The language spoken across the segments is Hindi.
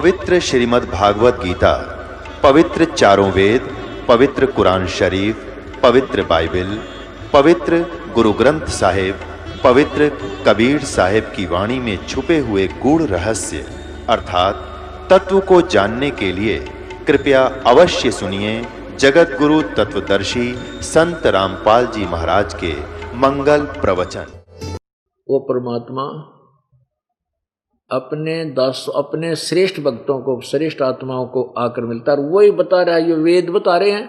पवित्र श्रीमद् भागवत गीता, पवित्र चारों वेद, पवित्र कुरान शरीफ, पवित्र बाइबल, पवित्र गुरु ग्रंथ साहिब, पवित्र कबीर साहिब की वाणी में छुपे हुए गूढ़ रहस्य अर्थात तत्व को जानने के लिए कृपया अवश्य सुनिए जगत गुरु तत्वदर्शी संत रामपाल जी महाराज के मंगल प्रवचन। वो परमात्मा अपने श्रेष्ठ भक्तों को, श्रेष्ठ आत्माओं को आकर मिलता है। वही बता रहा है, ये वेद बता रहे हैं।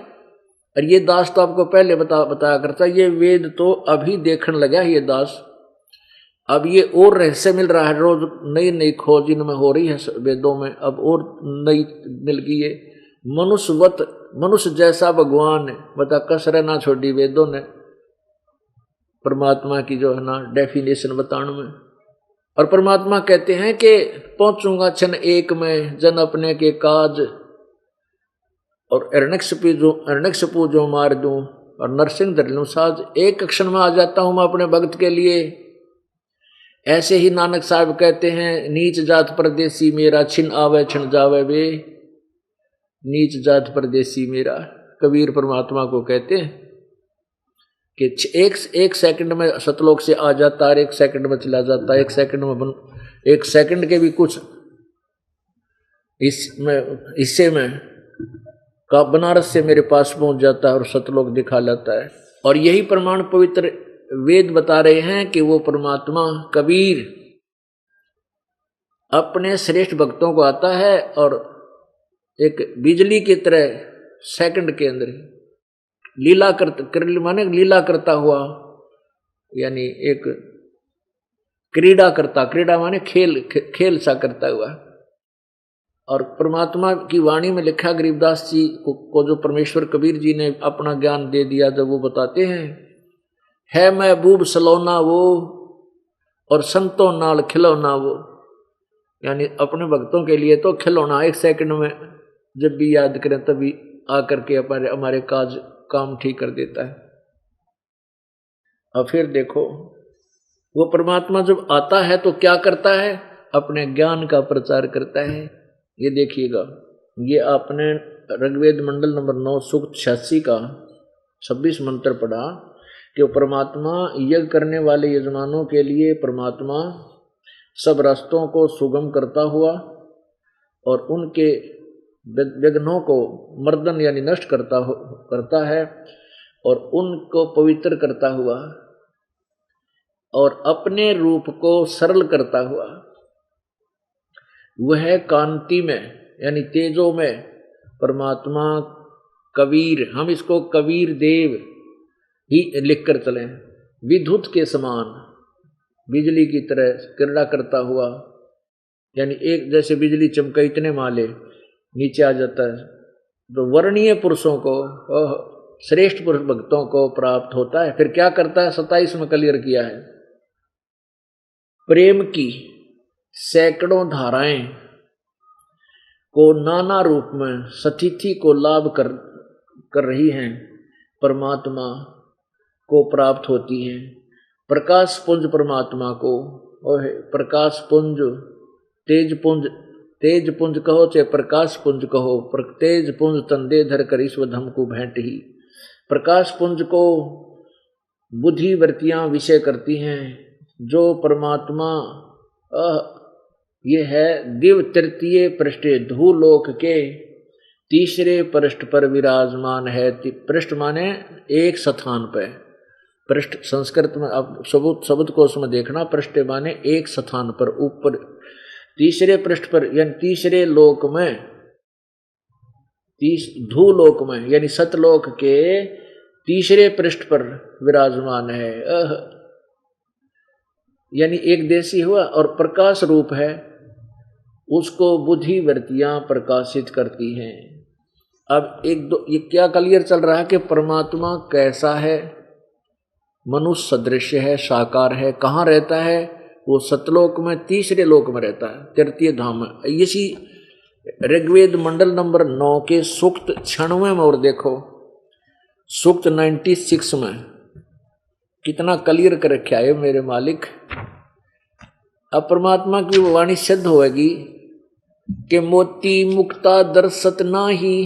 और ये दास तो आपको पहले बताया करता, ये वेद तो अभी देखने लगा है। ये दास अब ये और रहस्य मिल रहा है, रोज नई नई खोज इनमें हो रही है वेदों में। अब और नई मिल गई है। मनुष्य जैसा भगवान ने बता कसर ना छोड़ी वेदों ने परमात्मा की जो है ना डेफिनेशन बताने में। और परमात्मा कहते हैं कि पहुंचूंगा क्षण एक में जन अपने के काज, और हिरण्यकशिपु जो मार दूं और नरसिंह धर लूं साज। एक क्षण में आ जाता हूं मैं अपने भक्त के लिए। ऐसे ही नानक साहब कहते हैं, नीच जात परदेसी मेरा छिन आवे छिन जावे वे। नीच जात परदेसी मेरा कबीर परमात्मा को कहते हैं कि एक सेकंड में सतलोक से आ जाता है, एक सेकंड में चला जाता है, एक सेकंड के भी कुछ हिस्से में का बनारस से मेरे पास पहुंच जाता है और सतलोक दिखा लाता है। और यही प्रमाण पवित्र वेद बता रहे हैं कि वो परमात्मा कबीर अपने श्रेष्ठ भक्तों को आता है और एक बिजली की तरह सेकंड के अंदर लीला करता हुआ, यानी एक क्रीड़ा माने खेल सा करता हुआ। और परमात्मा की वाणी में लिखा, गरीबदास जी को जो परमेश्वर कबीर जी ने अपना ज्ञान दे दिया, जब वो बताते हैं, है महबूब सलोना वो और संतों नाल खिलौना वो। यानी अपने भक्तों के लिए तो खिलौना, एक सेकंड में जब भी याद करें तभी आकर के हमारे काम ठीक कर देता है। और फिर देखो वो परमात्मा जब आता है तो क्या करता है, अपने ज्ञान का प्रचार करता है। ये देखिएगा, ये आपने ऋग्वेद मंडल नंबर 9 सूक्त 86 का 26 मंत्र पढ़ा कि वो परमात्मा यज्ञ करने वाले यजमानों के लिए परमात्मा सब रास्तों को सुगम करता हुआ और उनके विघ्नों को मर्दन यानी नष्ट करता है और उनको पवित्र करता हुआ और अपने रूप को सरल करता हुआ वह कांति में यानी तेजो में परमात्मा कबीर, हम इसको कबीर देव ही लिखकर चलें, विद्युत के समान बिजली की तरह क्रीड़ा करता हुआ। यानी एक जैसे बिजली चमके इतने माले नीचे आ जाता है, तो वर्णीय पुरुषों को, श्रेष्ठ पुरुष भक्तों को प्राप्त होता है। फिर क्या करता है, 27 में क्लियर किया है, प्रेम की सैकड़ों धाराएं को नाना रूप में सतिथि को लाभ कर रही हैं, परमात्मा को प्राप्त होती हैं। प्रकाश पुंज परमात्मा को, प्रकाश पुंज, तेज पुंज कहो चाहे प्रकाश पुंज कहो, तेज पुंज तंदे धर कर ईश्वधम को भेंट ही। प्रकाश पुंज को बुद्धि वृत्तियां विषय करती हैं, जो परमात्मा ये है दिव्य तृतीय पृष्ठे धूलोक के तीसरे पृष्ठ पर विराजमान है। पृष्ठ माने एक स्थान पर, पृष्ठ संस्कृत में अब शब्द कोश में देखना, पृष्ठ माने एक स्थान पर, ऊपर तीसरे पृष्ठ पर यानी तीसरे लोक में, धूलोक में यानी सतलोक के तीसरे पृष्ठ पर विराजमान है। यानी एक देशी हुआ और प्रकाश रूप है, उसको बुद्धि वृत्तियां प्रकाशित करती हैं। अब ये क्या क्लियर चल रहा है कि परमात्मा कैसा है, मनुष्य सदृश है, साकार है। कहाँ रहता है, वो सतलोक में तीसरे लोक में रहता है, तृतीय धाम में। इसी ऋग्वेद मंडल नंबर 9 के सूक्त 96 में, और देखो सूक्त 96 में कितना क्लियर कर रखा है मेरे मालिक। अब परमात्मा की वाणी सिद्ध होगी के मोती मुक्ता दर्शत नाही,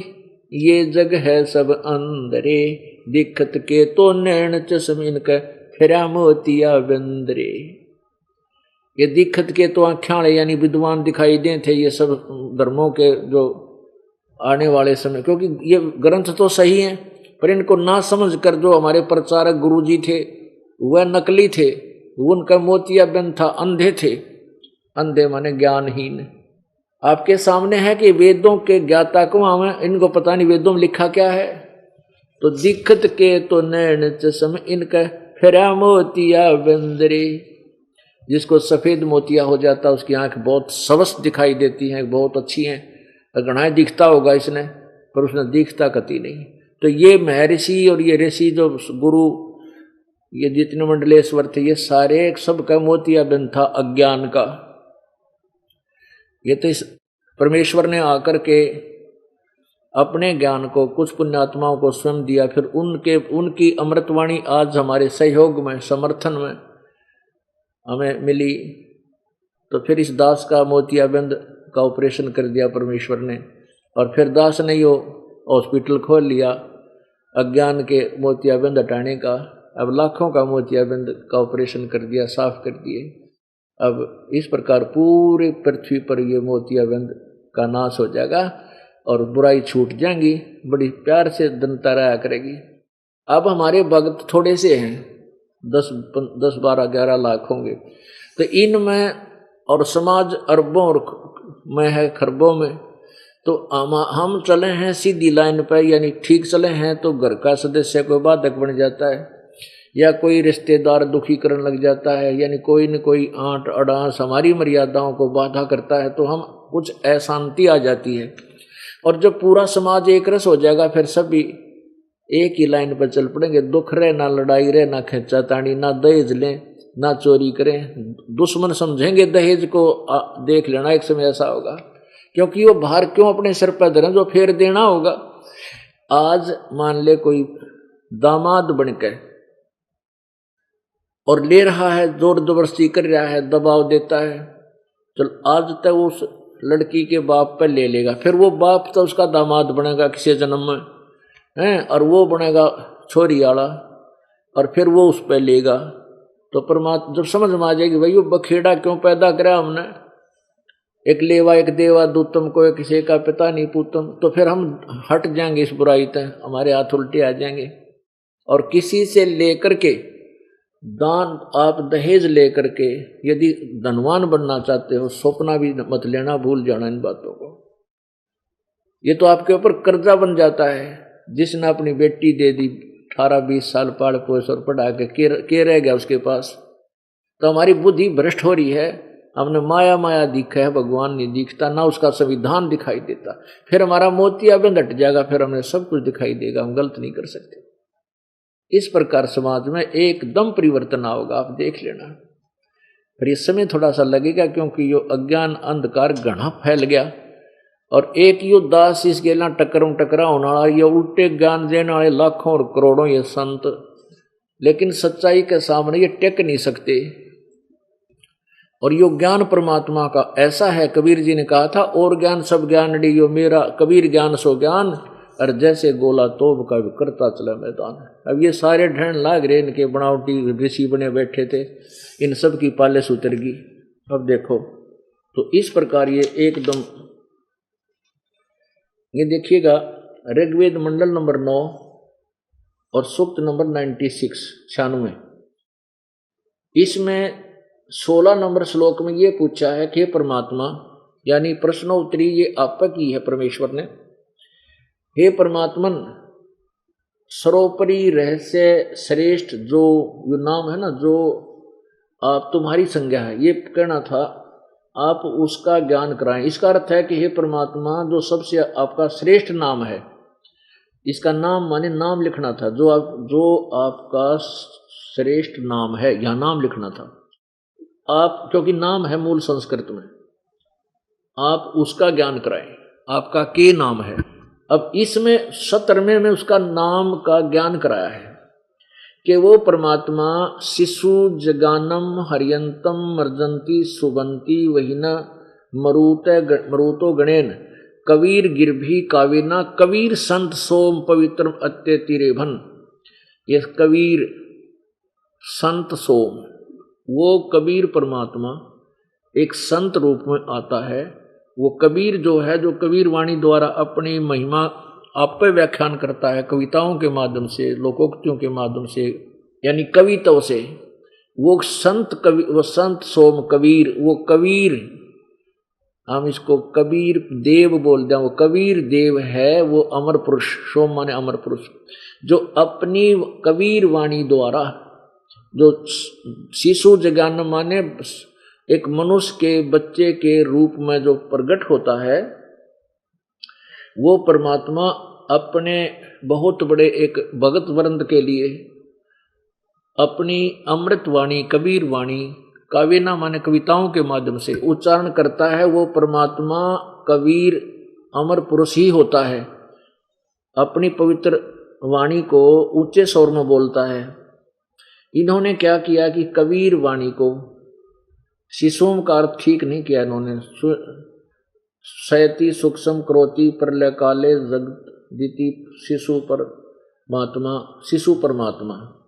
ये जग है सब अंदरे, दिखत के तो नैन चश्म इनके फिरा मोतिया बंदरे। ये दिखत के तो आँखें यानी विद्वान दिखाई दे थे ये सब धर्मों के जो आने वाले समय, क्योंकि ये ग्रंथ तो सही हैं पर इनको ना समझ कर जो हमारे प्रचारक गुरुजी थे वह नकली थे, उनका मोतिया बंद था, अंधे थे। अंधे माने ज्ञानहीन। आपके सामने है कि वेदों के ज्ञाता को हमें इनको पता नहीं वेदों में लिखा क्या है। तो दिखत के तो नैन चश्म इनका फिरा मोतिया बंदरे। जिसको सफेद मोतिया हो जाता है उसकी आंख बहुत स्वस्थ दिखाई देती हैं, बहुत अच्छी हैं। गणाए दिखता होगा इसने पर उसने दिखता कति नहीं। तो ये महर्षि और ये ऋषि जो गुरु ये जितने मंडलेश्वर थे ये सारे सबका मोतिया बंद था अज्ञान का। ये तो इस परमेश्वर ने आकर के अपने ज्ञान को कुछ पुण्यात्माओं को स्वयं दिया, फिर उनकी अमृतवाणी आज हमारे सहयोग में समर्थन में हमें मिली। तो फिर इस दास का मोतियाबिंद का ऑपरेशन कर दिया परमेश्वर ने, और फिर दास ने यो हॉस्पिटल खोल लिया अज्ञान के मोतियाबिंद हटाने का। अब लाखों का मोतियाबिंद का ऑपरेशन कर दिया, साफ कर दिए। अब इस प्रकार पूरे पृथ्वी पर ये मोतियाबिंद का नाश हो जाएगा और बुराई छूट जाएंगी, बड़ी प्यार से जनता रहा करेगी। अब हमारे भक्त थोड़े से हैं, 10, 12, 11 लाख होंगे, तो इनमें और समाज अरबों में है, खरबों में। तो हम चले हैं सीधी लाइन पर, यानी ठीक चले हैं तो घर का सदस्य कोई बाधक बन जाता है, या कोई रिश्तेदार दुखी करने लग जाता है, यानी कोई न कोई आंट अड़ास हमारी मर्यादाओं को बाधा करता है, तो हम कुछ अशांति आ जाती है। और जब पूरा समाज एक रस हो जाएगा फिर सभी एक ही लाइन पर चल पड़ेंगे। दुख रहे ना लड़ाई रहे ना खींचातानी, ना दहेज लें ना चोरी करें। दुश्मन समझेंगे दहेज को, देख लेना एक समय ऐसा होगा, क्योंकि वो भार क्यों अपने सिर पर धरें जो फेर देना होगा। आज मान ले कोई दामाद बनकर और ले रहा है, जोर जबरदस्ती कर रहा है, दबाव देता है, चल आज तक उस लड़की के बाप पर ले लेगा, फिर वो बाप तो उसका दामाद बनेगा किसी जन्म में हैं, और वो बनेगा छोरी वाला, और फिर वो उस पर लेगा। तो परमात्मा जब समझ में आ जाएगी भाई वो बखेड़ा क्यों पैदा करा हमने, एक लेवा एक देवा दूतम को किसी का पिता नहीं पूतम, तो फिर हम हट जाएंगे इस बुराई तक, हमारे हाथ उल्टे आ जाएंगे। और किसी से लेकर के दान, आप दहेज लेकर के यदि धनवान बनना चाहते हो, सपना भी मत लेना, भूल जाना इन बातों को। ये तो आपके ऊपर कर्जा बन जाता है। जिसने अपनी बेटी दे दी 18-20 साल पाल पोस और पढ़ा के रह गया उसके पास, तो हमारी बुद्धि भ्रष्ट हो रही है। हमने माया माया दिखा है, भगवान नहीं दिखता, ना उसका संविधान दिखाई देता। फिर हमारा मोतियाबिंद हट जाएगा, फिर हमें सब कुछ दिखाई देगा, हम गलत नहीं कर सकते। इस प्रकार समाज में एकदम परिवर्तन आओगा, आप देख लेना। फिर इस समय थोड़ा सा लगेगा क्योंकि यो अज्ञान अंधकार घना फैल गया, और एक यो दास इस गेला टकरा होने वाला, ये उल्टे ज्ञान देने वाले लाखों और करोड़ों ये संत, लेकिन सच्चाई के सामने ये टेक नहीं सकते। और यो ज्ञान परमात्मा का ऐसा है, कबीर जी ने कहा था, और ज्ञान सब ज्ञान डी यो मेरा, कबीर ज्ञान सो ज्ञान, और जैसे गोला तोब का करता चला मैदान। अब ये सारे ढहन लाग रहे, इनके बनावटी ऋषि बने बैठे थे, इन सब की पालिश उतर गई। अब देखो तो इस प्रकार ये एकदम, ये देखिएगा ऋग्वेद मंडल नंबर 9 और सूक्त नंबर 96 इसमें 16 नंबर श्लोक में ये पूछा है कि परमात्मा, यानी प्रश्नोत्तरी ये आपकी है परमेश्वर ने, हे परमात्मन सर्वोपरि रहस्य श्रेष्ठ जो नाम है ना, जो आप तुम्हारी संज्ञा है, ये कहना था, आप उसका ज्ञान कराएं। इसका अर्थ है कि हे परमात्मा जो सबसे आपका श्रेष्ठ नाम है, इसका नाम माने नाम लिखना था, जो आपका श्रेष्ठ नाम है, यह नाम लिखना था आप, क्योंकि नाम है मूल संस्कृत में, आप उसका ज्ञान कराएं, आपका के नाम है। अब इसमें 17वें में उसका नाम का ज्ञान कराया है कि वो परमात्मा शिशु जगानम हरियंतम मर्जंती सुबंती वहीना मरुतो गणेन कबीर गिरभी काविना कबीर संत सोम पवित्रम अत्य तीरेभन। ये कबीर संत सोम, वो कबीर परमात्मा एक संत रूप में आता है। वो कबीर जो है, जो कबीर वाणी द्वारा अपनी महिमा आप पे व्याख्यान करता है कविताओं के माध्यम से, लोकोक्तियों के माध्यम से, यानी कविताओं से। वो संत कवि, वो संत सोम कबीर, वो कबीर, हम इसको कबीर देव बोल दें, वो कबीर देव है, वो अमर पुरुष, सोम माने अमर पुरुष, जो अपनी कबीर वाणी द्वारा, जो शिशु जगान माने एक मनुष्य के बच्चे के रूप में जो प्रकट होता है, वो परमात्मा अपने बहुत बड़े एक भगत वृंद के लिए अपनी अमृत वाणी, कबीर वाणी, काव्यना माने कविताओं के माध्यम से उच्चारण करता है। वो परमात्मा कबीर अमर पुरुष ही होता है, अपनी पवित्र वाणी को ऊंचे स्वर में बोलता है। इन्होंने क्या किया कि कबीर वाणी को, शिशुओं का अर्थ ठीक नहीं किया इन्होंने, शयति सूक्ष्म क्रोति प्रलय काले जगदिति शिशु परमात्मा, शिशु परमात्मा,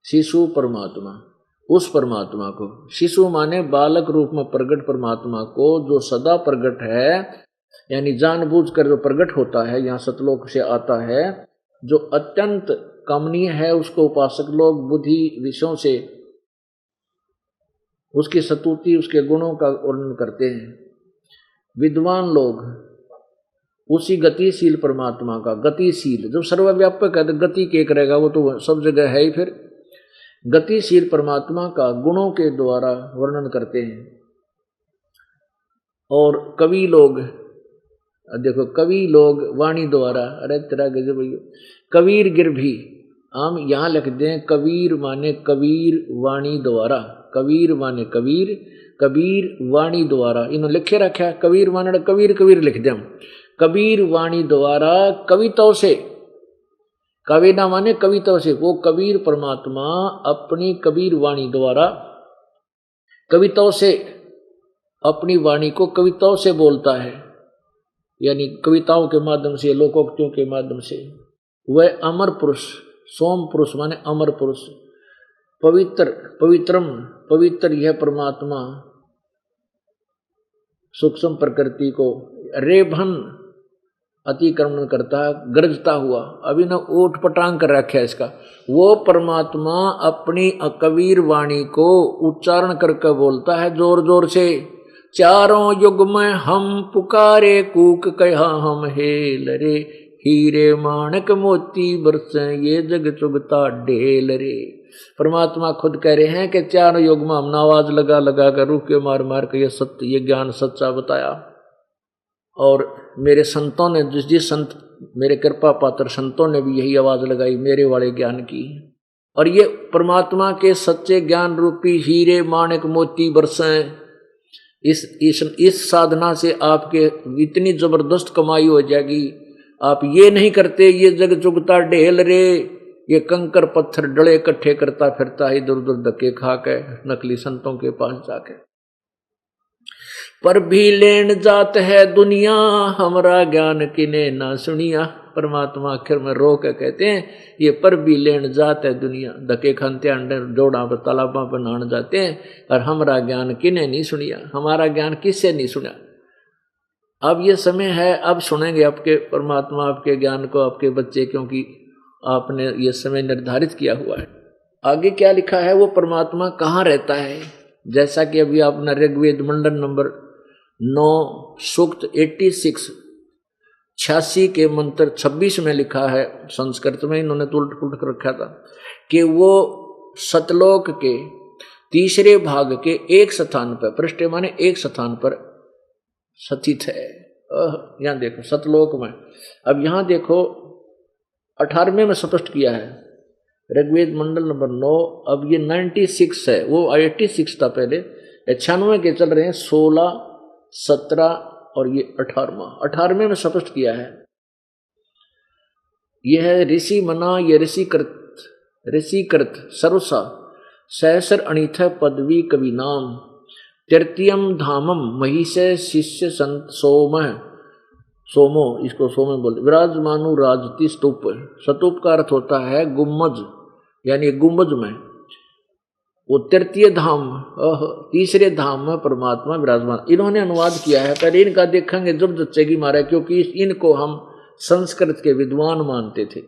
शिशु परमात्मा, उस परमात्मा को, शिशु माने बालक रूप में प्रकट परमात्मा को, जो सदा प्रकट है, यानी जानबूझकर जो प्रकट होता है, यहाँ सतलोक से आता है, जो अत्यंत कामनीय है, उसको उपासक लोग बुद्धि विषयों से उसकी स्तुति, उसके गुणों का वर्णन करते हैं। विद्वान लोग उसी गतिशील परमात्मा का, गतिशील जो सर्वव्यापक है, तो गति के एक रहेगा, वो तो सब जगह है ही, फिर गतिशील परमात्मा का गुणों के द्वारा वर्णन करते हैं। और कवि लोग, देखो कवि लोग वाणी द्वारा, अरे तेरा गजब भैया, कबीर गिरभी, हम यहाँ लिख दें कबीर माने कबीर वाणी द्वारा, कबीर माने कबीर, कबीर वाणी द्वारा, इन्होंने लिखे रखा है कबीर माने कबीर, कबीर लिख दें, कबीर वाणी द्वारा कविताओं से, कविना माने कविताओं से, वो कबीर परमात्मा अपनी कबीर वाणी द्वारा कविताओं से, अपनी वाणी को कविताओं से बोलता है, यानी कविताओं के माध्यम से, लोकोक्तियों के माध्यम से। वह अमर पुरुष, सोम पुरुष माने अमर पुरुष, पवित्र, पवित्रम, पवित्र यह परमात्मा सूक्ष्म प्रकृति को रेभन अतिक्रमण करता है, गरजता हुआ, अभी न ऊट पटांग कर रखा है इसका। वो परमात्मा अपनी कबीर वाणी को उच्चारण करके बोलता है जोर जोर से, चारों युग में हम पुकारे कूक कहा हम हेल रे, हीरे माणक मोती बरसे ये जग चुगता ढेल रे। परमात्मा खुद कह रहे हैं कि चारों युग में हमने आवाज लगा लगा कर, रूह के मार मार कर ये सत्य, ये ज्ञान सच्चा बताया। और मेरे संतों ने, जिस संत, मेरे कृपा पात्र संतों ने भी यही आवाज लगाई मेरे वाले ज्ञान की। और ये परमात्मा के सच्चे ज्ञान रूपी हीरे माणक मोती बरसें, इस साधना से आपके इतनी जबरदस्त कमाई हो जाएगी। आप ये नहीं करते, ये जग चुगता ढेल रे, ये कंकर पत्थर डले इकट्ठे करता फिरता है इधर उधर धक्के खा के नकली संतों के पास जाके। पर भी लेन जात है दुनिया, हमरा ज्ञान किने ना सुनिया। परमात्मा आखिर में रो के कहते हैं, ये पर भी लेन जात है दुनिया, धक्के खानते अंडे जोड़ा पर तालाबा पर नहाने जाते हैं, और हमरा ज्ञान किने नहीं सुनिया, हमारा ज्ञान किससे नहीं सुना। अब ये समय है, अब सुनेंगे आपके परमात्मा आपके ज्ञान को, आपके बच्चे, क्योंकि आपने ये समय निर्धारित किया हुआ है। आगे क्या लिखा है, वो परमात्मा कहाँ रहता है। जैसा कि अभी आपने ऋग्वेद मंडल नंबर 9 सूक्त 86 के मंत्र 26 में लिखा है, संस्कृत में इन्होंने उलट पुलट कर रखा था, कि वो सतलोक के तीसरे भाग के एक स्थान पर, पृष्ठ माने एक स्थान पर स्थित है। यहाँ देखो सतलोक में, अब यहाँ देखो 18वें में स्पष्ट किया है, ऋग्वेद मंडल नंबर 9, अब ये 96 है, वो 86 था पहले, 96 के चल रहे हैं, 16, 17 और ये 18वें में स्पष्ट किया है। यह है ऋषि मना, ये ऋषिकृत सर्वसा सहस्र अणिथ पदवी कवि नाम, तृतीयम धामम महिषे शिष्य संत सोमो, इसको सोमे बोलते। विराजमानु राजती स्तूप, स्तूप का अर्थ होता है गुम्बज, यानी गुम्बज में। वो तृतीय धाम, तीसरे धाम में परमात्मा विराजमान। इन्होंने अनुवाद किया है, पहले इनका देखेंगे जब जच्चेगी मारे, क्योंकि इनको हम संस्कृत के विद्वान मानते थे।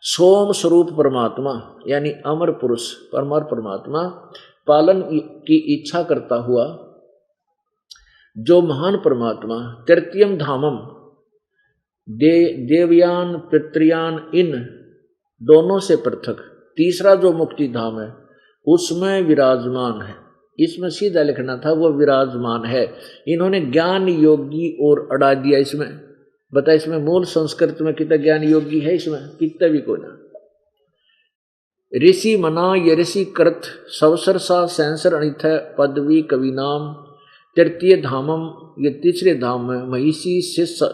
सोम स्वरूप परमात्मा यानी अमर पुरुष परमात्मा, पालन की इच्छा करता हुआ जो महान परमात्मा, तृतीयम धामम, देवयान पितृयान इन दोनों से पृथक तीसरा जो मुक्ति धाम है उसमें विराजमान है। इसमें सीधा लिखना था वो विराजमान है। इन्होंने ज्ञान योगी और अड़ा दिया इसमें। बता, इसमें मूल संस्कृत में कितना ज्ञान योगी है, इसमें कितना भी कोई ना। ऋषि मना ये ऋषि कृत सवसर सा सैंसर अणिथ पदवी कवि नाम, तृतीय धामम ये तीसरे धाम में, महिषी शिष्य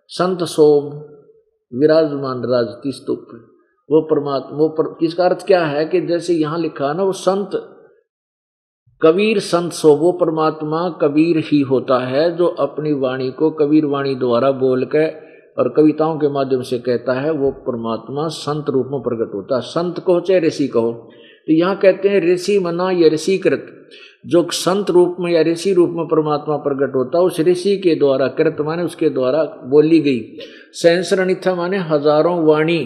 संत सोम विराजमान राजती स्तूप। वो परमात्मा इसका अर्थ क्या है कि जैसे यहाँ लिखा ना, वो संत कबीर संत सो, वो परमात्मा कबीर ही होता है जो अपनी वाणी को कबीर वाणी द्वारा बोल के और कविताओं के माध्यम से कहता है। वो परमात्मा संत रूप में प्रकट होता है। संत कहो चाहे ऋषि कहो, तो यहाँ कहते हैं ऋषि मना या ऋषि कृत, जो संत रूप में या ऋषि रूप में परमात्मा प्रकट होता है, उस ऋषि के द्वारा, कृत माने उसके द्वारा बोली गई, सहस्रानिथा माने हजारों वाणी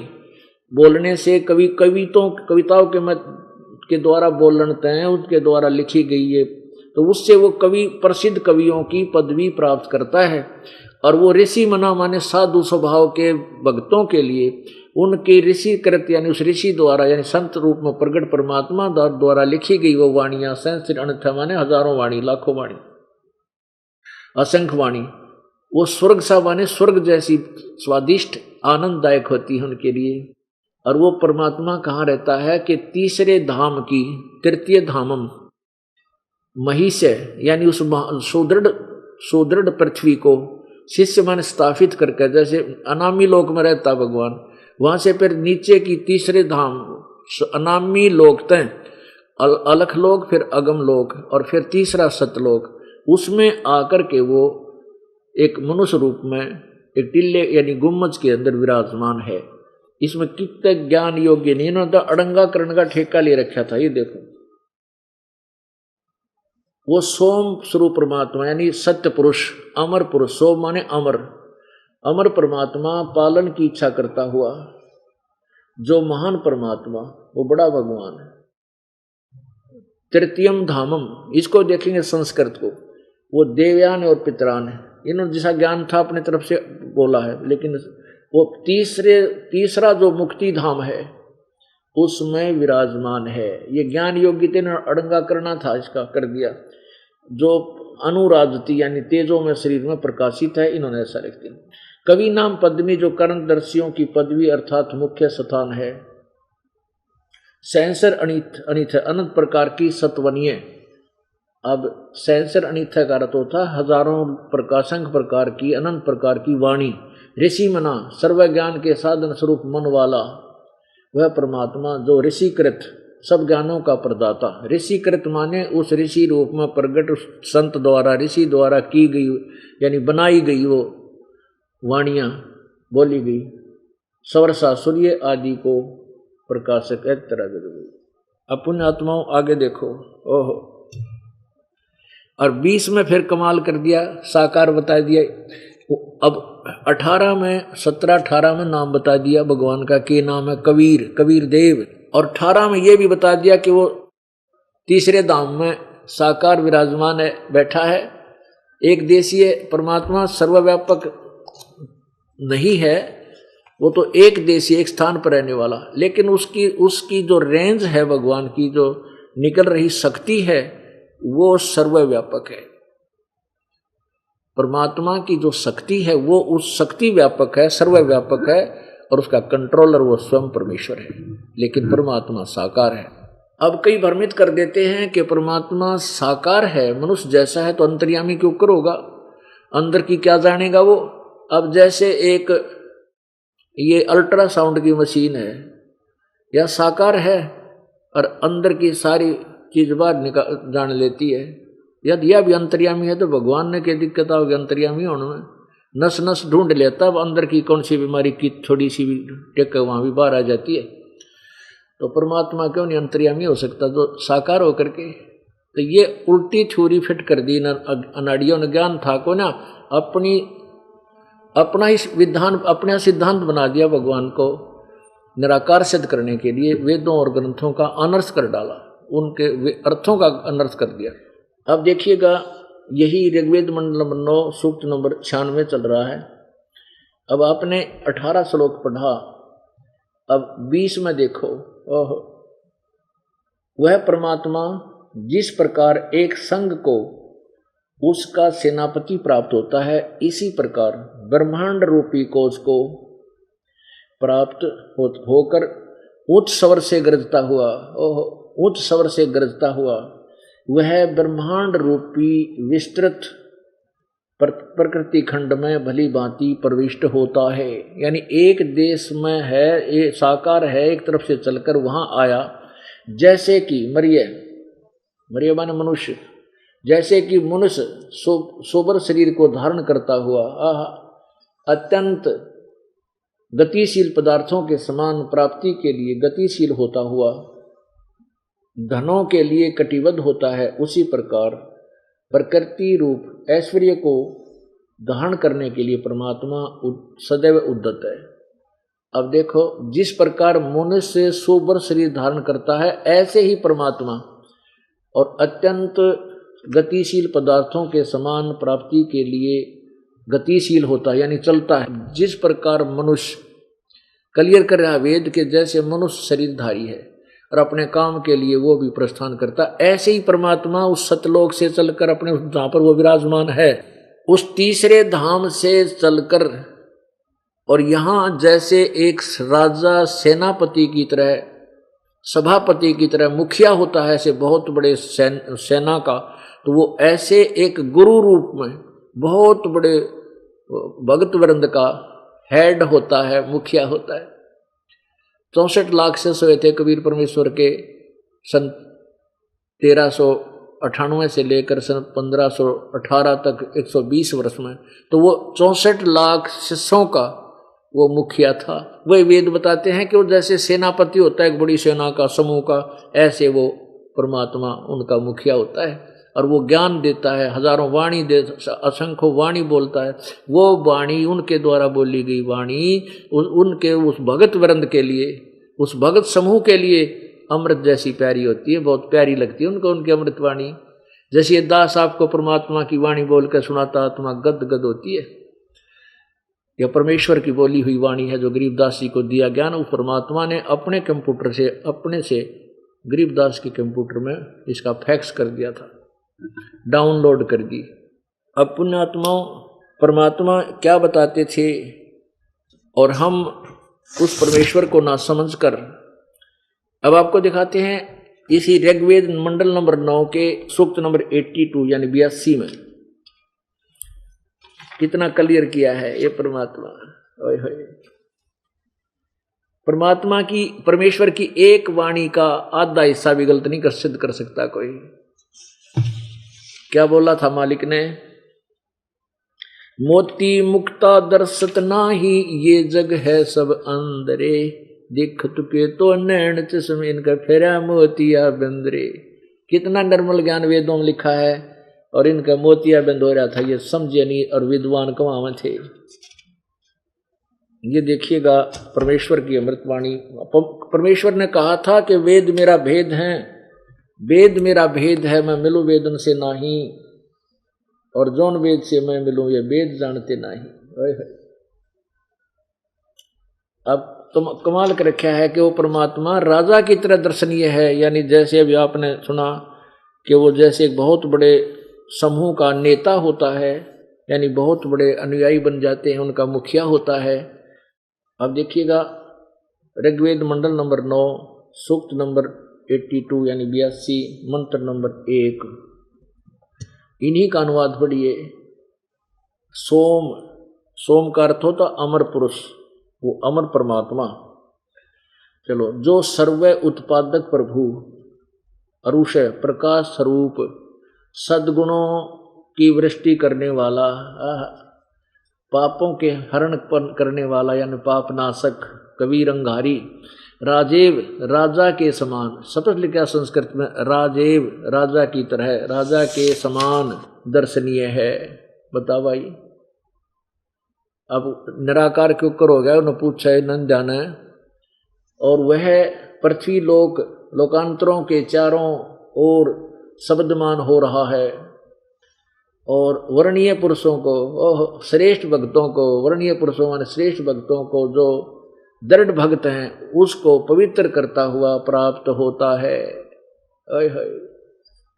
बोलने से, कविताओं के द्वारा बोलते हैं, उसके द्वारा लिखी गई है, तो उससे वो कवि प्रसिद्ध कवियों की पदवी प्राप्त करता है। और वो ऋषि मना माने साधु स्वभाव के भक्तों के लिए उनके ऋषि कृत यानी उस ऋषि द्वारा यानी संत रूप में प्रकट परमात्मा द्वारा लिखी गई वो वाणियां, सहस्र अनंत माने हजारों वाणी, लाखों वाणी, असंख्य वाणी, वो स्वर्ग सा माने स्वर्ग जैसी स्वादिष्ट आनंददायक होती है उनके लिए। और वो परमात्मा कहाँ रहता है कि तीसरे धाम की, तृतीय धामम महिष यानी उस सुदृढ़ पृथ्वी को शिष्य मन स्थापित करके, जैसे अनामी लोक में रहता भगवान, वहां से फिर नीचे की तीसरे धाम अनामी लोक तय अलख लोक, फिर अगम लोक और फिर तीसरा सतलोक, उसमें आकर के वो एक मनुष्य रूप में एक टिल्ले यानी गुम्मज के अंदर विराजमान है। इसमें कितने ज्ञान योग्य नहीं, इन्होंने तो अड़ंगाकरण का ठेका ले रखा था। ये देखो, वो सोम स्वरूप परमात्मा यानी सत्य पुरुष, अमर पुरुष, सोम माने अमर, अमर परमात्मा पालन की इच्छा करता हुआ जो महान परमात्मा, वो बड़ा भगवान है। तृतीयम धामम, इसको देखेंगे संस्कृत को, वो देवयान और पितरान है। इन्होंने जैसा ज्ञान था अपने तरफ से बोला है, लेकिन वो तीसरा जो मुक्ति धाम है उसमें विराजमान है। ये ज्ञान योग्यता ने अड़ंगा करना था, इसका कर दिया। जो अनुराजती यानी तेजों में शरीर में प्रकाशित है, इन्होंने ऐसा लिख दिया। कवि नाम पद्मी जो कर्णदर्शियों की पदवी अर्थात मुख्य स्थान है। सहस्र अनिथ अनंत प्रकार की सत्वनीय। अब सहस्र अनिथ का अर्थ होता है हजारों प्रकार, संख्य प्रकार की, अनंत प्रकार की वाणी। ऋषि मना सर्व ज्ञान के साधन स्वरूप मन वाला वह परमात्मा जो ऋषिकृत सब ज्ञानों का प्रदाता। ऋषिकृत माने उस ऋषि रूप में प्रकट संत द्वारा, ऋषि द्वारा की गई यानी बनाई गई वो वाणियाँ बोली गई, सवरसा सूर्य आदि को प्रकाशक एक तरह के। अब पुण्य आत्माओं आगे देखो, ओहो, और 20 में फिर कमाल कर दिया, साकार बता दिया। अब 17-18 में नाम बता दिया भगवान का, के नाम है कबीर देव। और 18 में ये भी बता दिया कि वो तीसरे धाम में साकार विराजमान है, बैठा है। एक देशीय परमात्मा सर्वव्यापक नहीं है, वो तो एक देशीय एक स्थान पर रहने वाला, लेकिन उसकी जो रेंज है भगवान की, जो निकल रही शक्ति है, वो सर्वव्यापक है। परमात्मा की जो शक्ति है वो उस शक्ति व्यापक है, सर्वव्यापक है, और उसका कंट्रोलर वो स्वयं परमेश्वर है। लेकिन परमात्मा साकार है। अब कई भ्रमित कर देते हैं कि परमात्मा साकार है, मनुष्य जैसा है, तो अंतर्यामी क्यों कर होगा, अंदर की क्या जानेगा वो। अब जैसे एक ये अल्ट्रासाउंड की मशीन है, या साकार है और अंदर की सारी चीज बाहर जान लेती है, यदि यह भी अंतर्यामी है तो भगवान ने क्या दिक्कत आओगे अंतर्यामी होने में? नस नस ढूंढ लेता अब अंदर की कौन सी बीमारी की थोड़ी सी भी टेक वहां भी बाहर आ जाती है। तो परमात्मा क्यों नहीं अंतर्यामी हो सकता जो साकार होकर के? तो ये उल्टी थ्योरी फिट कर दी अनाड़ियों ने। ज्ञान था को ना अपना ही विधान अपना सिद्धांत बना दिया भगवान को निराकार सिद्ध करने के लिए। वेदों और ग्रंथों का अनर्थ कर डाला, उनके अर्थों का अनर्थ कर दिया। अब देखिएगा यही ऋग्वेद मंडल नंबर 9 सूक्त नंबर 96 चल रहा है। अब आपने 18 श्लोक पढ़ा, अब 20 में देखो। ओह, वह परमात्मा जिस प्रकार एक संघ को उसका सेनापति प्राप्त होता है, इसी प्रकार ब्रह्मांड रूपी कोश को प्राप्त होकर उच्च स्वर से गरजता हुआ, उच्च स्वर से गरजता हुआ वह ब्रह्मांड रूपी विस्तृत प्रकृति खंड में भली भांति प्रविष्ट होता है। यानी एक देश में है, एक साकार है, एक तरफ से चलकर वहां आया। जैसे कि मरिय माने मनुष्य, जैसे कि मनुष्य सोबर शरीर को धारण करता हुआ अत्यंत गतिशील पदार्थों के समान प्राप्ति के लिए गतिशील होता हुआ धनों के लिए कटिबद्ध होता है, उसी प्रकार प्रकृति रूप ऐश्वर्य को धारण करने के लिए परमात्मा सदैव उद्यत है। अब देखो, जिस प्रकार मनुष्य सोबर शरीर धारण करता है, ऐसे ही परमात्मा और अत्यंत गतिशील पदार्थों के समान प्राप्ति के लिए गतिशील होता है, यानी चलता है। जिस प्रकार मनुष्य क्लियर कर रहा वेद के जैसे मनुष्य शरीरधारी है और अपने काम के लिए वो भी प्रस्थान करता, ऐसे ही परमात्मा उस सतलोक से चलकर अपने जहाँ पर वो विराजमान है उस तीसरे धाम से चलकर, और यहाँ जैसे एक राजा सेनापति की तरह, सभापति की तरह मुखिया होता है ऐसे बहुत बड़े सेना का, तो वो ऐसे एक गुरु रूप में बहुत बड़े भगत वृंद का हेड होता है, मुखिया होता है। 64 लाख से सोए थे कबीर परमेश्वर के सन 1398 से लेकर सन 1518 तक 120 वर्ष में, तो वो 64 लाख शिष्यों का वो मुखिया था। वही वेद बताते हैं कि वो जैसे सेनापति होता है एक बड़ी सेना का समूह का, ऐसे वो परमात्मा उनका मुखिया होता है और वो ज्ञान देता है, हजारों वाणी दे, असंख्य वाणी बोलता है। वो वाणी उनके द्वारा बोली गई वाणी उनके उस भगत वृंद के लिए, उस भगत समूह के लिए अमृत जैसी प्यारी होती है, बहुत प्यारी लगती है उनको उनकी अमृत वाणी। जैसे ये दास आपको परमात्मा की वाणी बोलकर सुनाता आत्मा गद गद होती है। यह परमेश्वर की बोली हुई वाणी है जो गरीबदास जी को दिया ज्ञान, उस परमात्मा ने अपने कंप्यूटर से अपने से गरीबदास के कंप्यूटर में इसका फैक्स कर दिया था, डाउनलोड कर दी। अब पुण्यात्माओं परमात्मा क्या बताते थे और हम उस परमेश्वर को ना समझकर अब आपको दिखाते हैं इसी ऋग्वेद मंडल नंबर 9 के सूक्त नंबर 82 यानी 82 में कितना क्लियर किया है ये परमात्मा। ओए होए, परमात्मा की, परमेश्वर की एक वाणी का आधा हिस्सा भी गलत नहीं सिद्ध कर सकता कोई। क्या बोला था मालिक ने? मोती मुक्ता दर्शत नाही, ये जग है सब अंदरे, दिख तुके तो नैन चश्मे इनका फेरा मोतिया बंदरे। कितना निर्मल ज्ञान वेदों में लिखा है और इनका मोतिया बंद हो रहा था, ये समझे नहीं और विद्वान कमावा थे। ये देखिएगा परमेश्वर की अमृतवाणी। परमेश्वर ने कहा था कि वेद मेरा भेद है, वेद मेरा भेद है, मैं मिलूं वेदन से नाही, और जौन वेद से मैं मिलूं ये वेद जानते नहीं। अब तो कमाल कर रखा है कि वो परमात्मा राजा की तरह दर्शनीय है, यानी जैसे अभी आपने सुना कि वो जैसे एक बहुत बड़े समूह का नेता होता है, यानी बहुत बड़े अनुयायी बन जाते हैं, उनका मुखिया होता है। अब देखिएगा ऋग्वेद मंडल नंबर 9 सूक्त नंबर 82 यानी 82 मंत्र नंबर 1, इन्हीं का अनुवाद पढ़िए। सोम, सोम का अर्थ होता अमर पुरुष, वो अमर परमात्मा। चलो, जो सर्व उत्पादक प्रभु, अरुषय प्रकाश स्वरूप, सद्गुणों की वृष्टि करने वाला, पापों के हरण करने वाला यानी पाप नाशक, कबीर अंगारी, राजेव राजा के समान, शपथ लिखा संस्कृत में, राजेव राजा की तरह, राजा के समान दर्शनीय है। बता भाई, अब निराकार के ऊपर हो गया, उन्होंने पूछा है नंद जाना है, और वह पृथ्वी लोक लोकांतरों के चारों ओर शब्दमान हो रहा है, और वर्णीय पुरुषों को, श्रेष्ठ भक्तों को, वर्णीय पुरुषों माने श्रेष्ठ भक्तों को जो दृढ़ भक्त हैं उसको पवित्र करता हुआ प्राप्त होता है।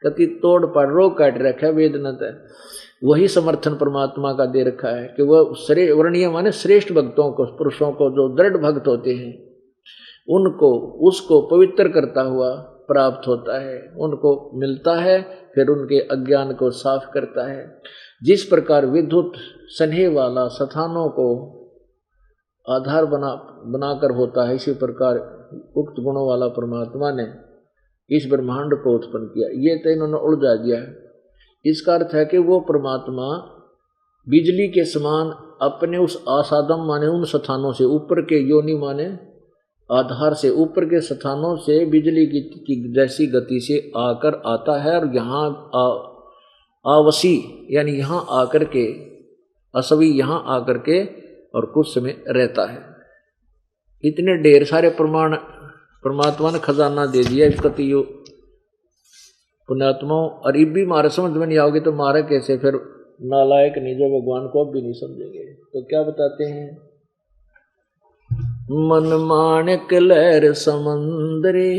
कति तोड़ पड़ रो काट रखा है वेदनत है, वही समर्थन परमात्मा का दे रखा है कि वह वर्णीय माने श्रेष्ठ भक्तों को, पुरुषों को जो दृढ़ भक्त होते हैं उनको, उसको पवित्र करता हुआ प्राप्त होता है, उनको मिलता है, फिर उनके अज्ञान को साफ करता है। जिस प्रकार विद्युत स्नेह वाला स्थानों को आधार बनाकर होता है, इसी प्रकार उक्त गुणों वाला परमात्मा ने इस ब्रह्मांड को उत्पन्न किया। ये तो इन्होंने उलझा दिया है। इसका अर्थ है कि वो परमात्मा बिजली के समान अपने उस आसादम माने उन स्थानों से, ऊपर के योनि माने आधार से, ऊपर के स्थानों से बिजली की जैसी गति से आकर आता है, और यहाँ आवसी यानी यहाँ आकर के, असवी यहाँ आकर के और कुछ समय रहता है। इतने ढेर सारे प्रमाण परमात्मा ने खजाना दे दिया इस कतियो पुण्यात्माओं, और इब भी मारे समझ में नहीं आओगे तो मारे कैसे? फिर नालायक नहीं जो भगवान को अब भी नहीं समझेंगे। तो क्या बताते हैं? मन माणिक लहर समंदरे,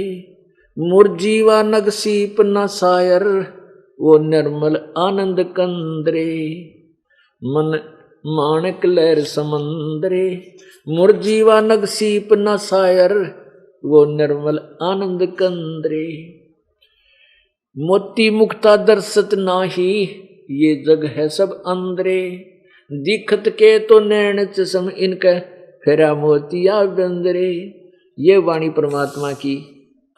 मुरजीवा नग सीप न सायर, वो निर्मल आनंद कंदरे। मन माणिक लहर समंदरे, मुरजीवा नग सीप न सायर, वो निर्मल आनंद कंदरे। मोती मुक्ता दर्शत नाही, ये जग है सब अंदरे। दिखत के तो नैन चसम इनके, फेरा मोतिया बंदरे। ये वाणी परमात्मा की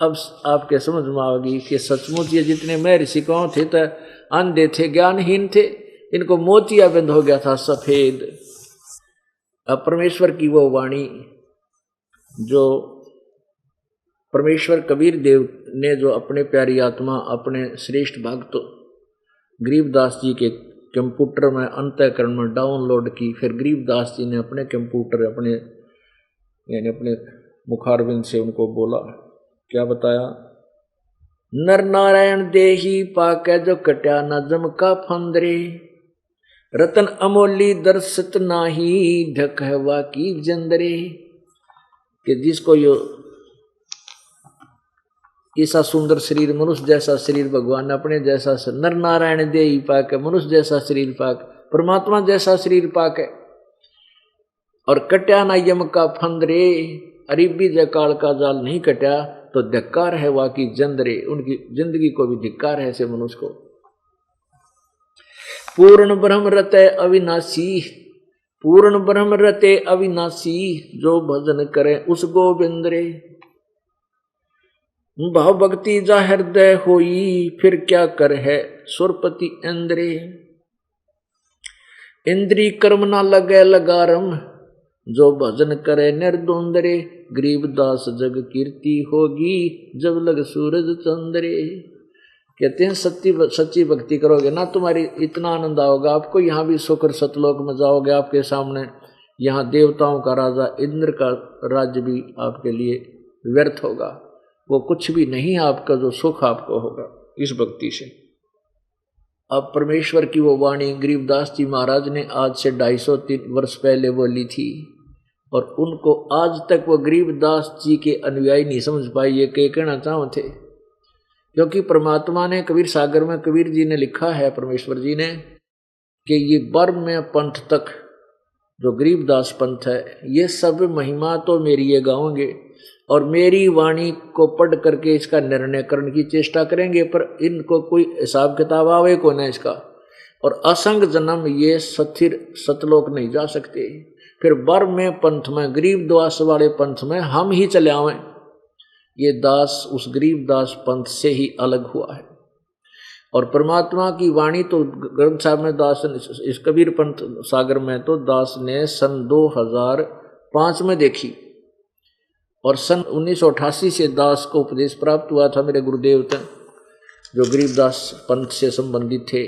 अब आपके समझ में आओगी कि सचमुच ये जितने मैं ऋषि कौन थे तो अंधे थे, ज्ञानहीन थे, इनको मोतिया बंद हो गया था सफेद। अब परमेश्वर की वो वाणी जो परमेश्वर कबीर देव ने जो अपने प्यारी आत्मा, अपने श्रेष्ठ भक्त गरीबदास जी के कंप्यूटर में अंतःकरण में डाउनलोड की, फिर गरीबदास जी ने अपने कंप्यूटर अपने यानी अपने मुखारविंद से उनको बोला, क्या बताया? नर नारायण देही पाके जो कट्या न जम का फंदरे, रतन अमोली दर्शत नाही, ढकहवा की जंदरे। कि जिसको यो ऐसा सुंदर शरीर, मनुष्य जैसा शरीर भगवान ने अपने जैसा, नर नारायण देही पाके, मनुष्य जैसा शरीर पाके, परमात्मा जैसा शरीर पाके, और कट्या ना यम का फंदरे, अरिबी जय काल का जाल नहीं कट्या तो धिक्कार है वाकी जंदरे। उनकी जिंदगी को भी धिक्कार है ऐसे मनुष्य को। पूर्ण ब्रह्म रते अविनाशी, पूर्ण ब्रह्म रते अविनाशी, जो भजन करे उस गोविंद रे। भाव भक्ति जा हृदय होई, फिर क्या कर है सुरपति इंद्रे। इंद्री कर्म ना लगे लगारम, जो भजन करे निर्द्वंद्रे। गरीबदास जग कीर्ति होगी, जब लग सूरज चंद्रे। कहते हैं सच्ची भक्ति करोगे ना, तुम्हारी इतना आनंद आओगा, आपको यहाँ भी सुख सतलोक में जाओगे। आपके सामने यहाँ देवताओं का राजा इंद्र का राज्य भी आपके लिए व्यर्थ होगा, वो कुछ भी नहीं। आपका जो सुख आपको होगा इस भक्ति से। अब परमेश्वर की वो वाणी गरीबदास जी महाराज ने आज से 250 वर्ष पहले बोली थी, और उनको आज तक वो गरीबदास जी के अनुयायी नहीं समझ पाए ये कहना चाहते थे। क्योंकि परमात्मा ने कबीर सागर में, कबीर जी ने लिखा है, परमेश्वर जी ने, कि ये बर्म में पंथ तक जो गरीबदास पंथ है, ये सब महिमा तो मेरी ये गाओगे और मेरी वाणी को पढ़ करके इसका निर्णय करने की चेष्टा करेंगे, पर इनको कोई हिसाब किताब आवे को ना इसका। और असंग जन्म ये स्थिर सतलोक नहीं जा सकते। फिर बर्म में पंथ में, गरीब दास वाले पंथ में हम ही चले आवें। ये दास उस गरीब दास पंथ से ही अलग हुआ है। और परमात्मा की वाणी तो ग्रंथ साहब में दास ने, इस कबीर पंथ सागर में तो दास ने सन 2005 में देखी, और सन 1988 से दास को उपदेश प्राप्त हुआ था मेरे गुरुदेव थे जो गरीबदास पंथ से संबंधित थे,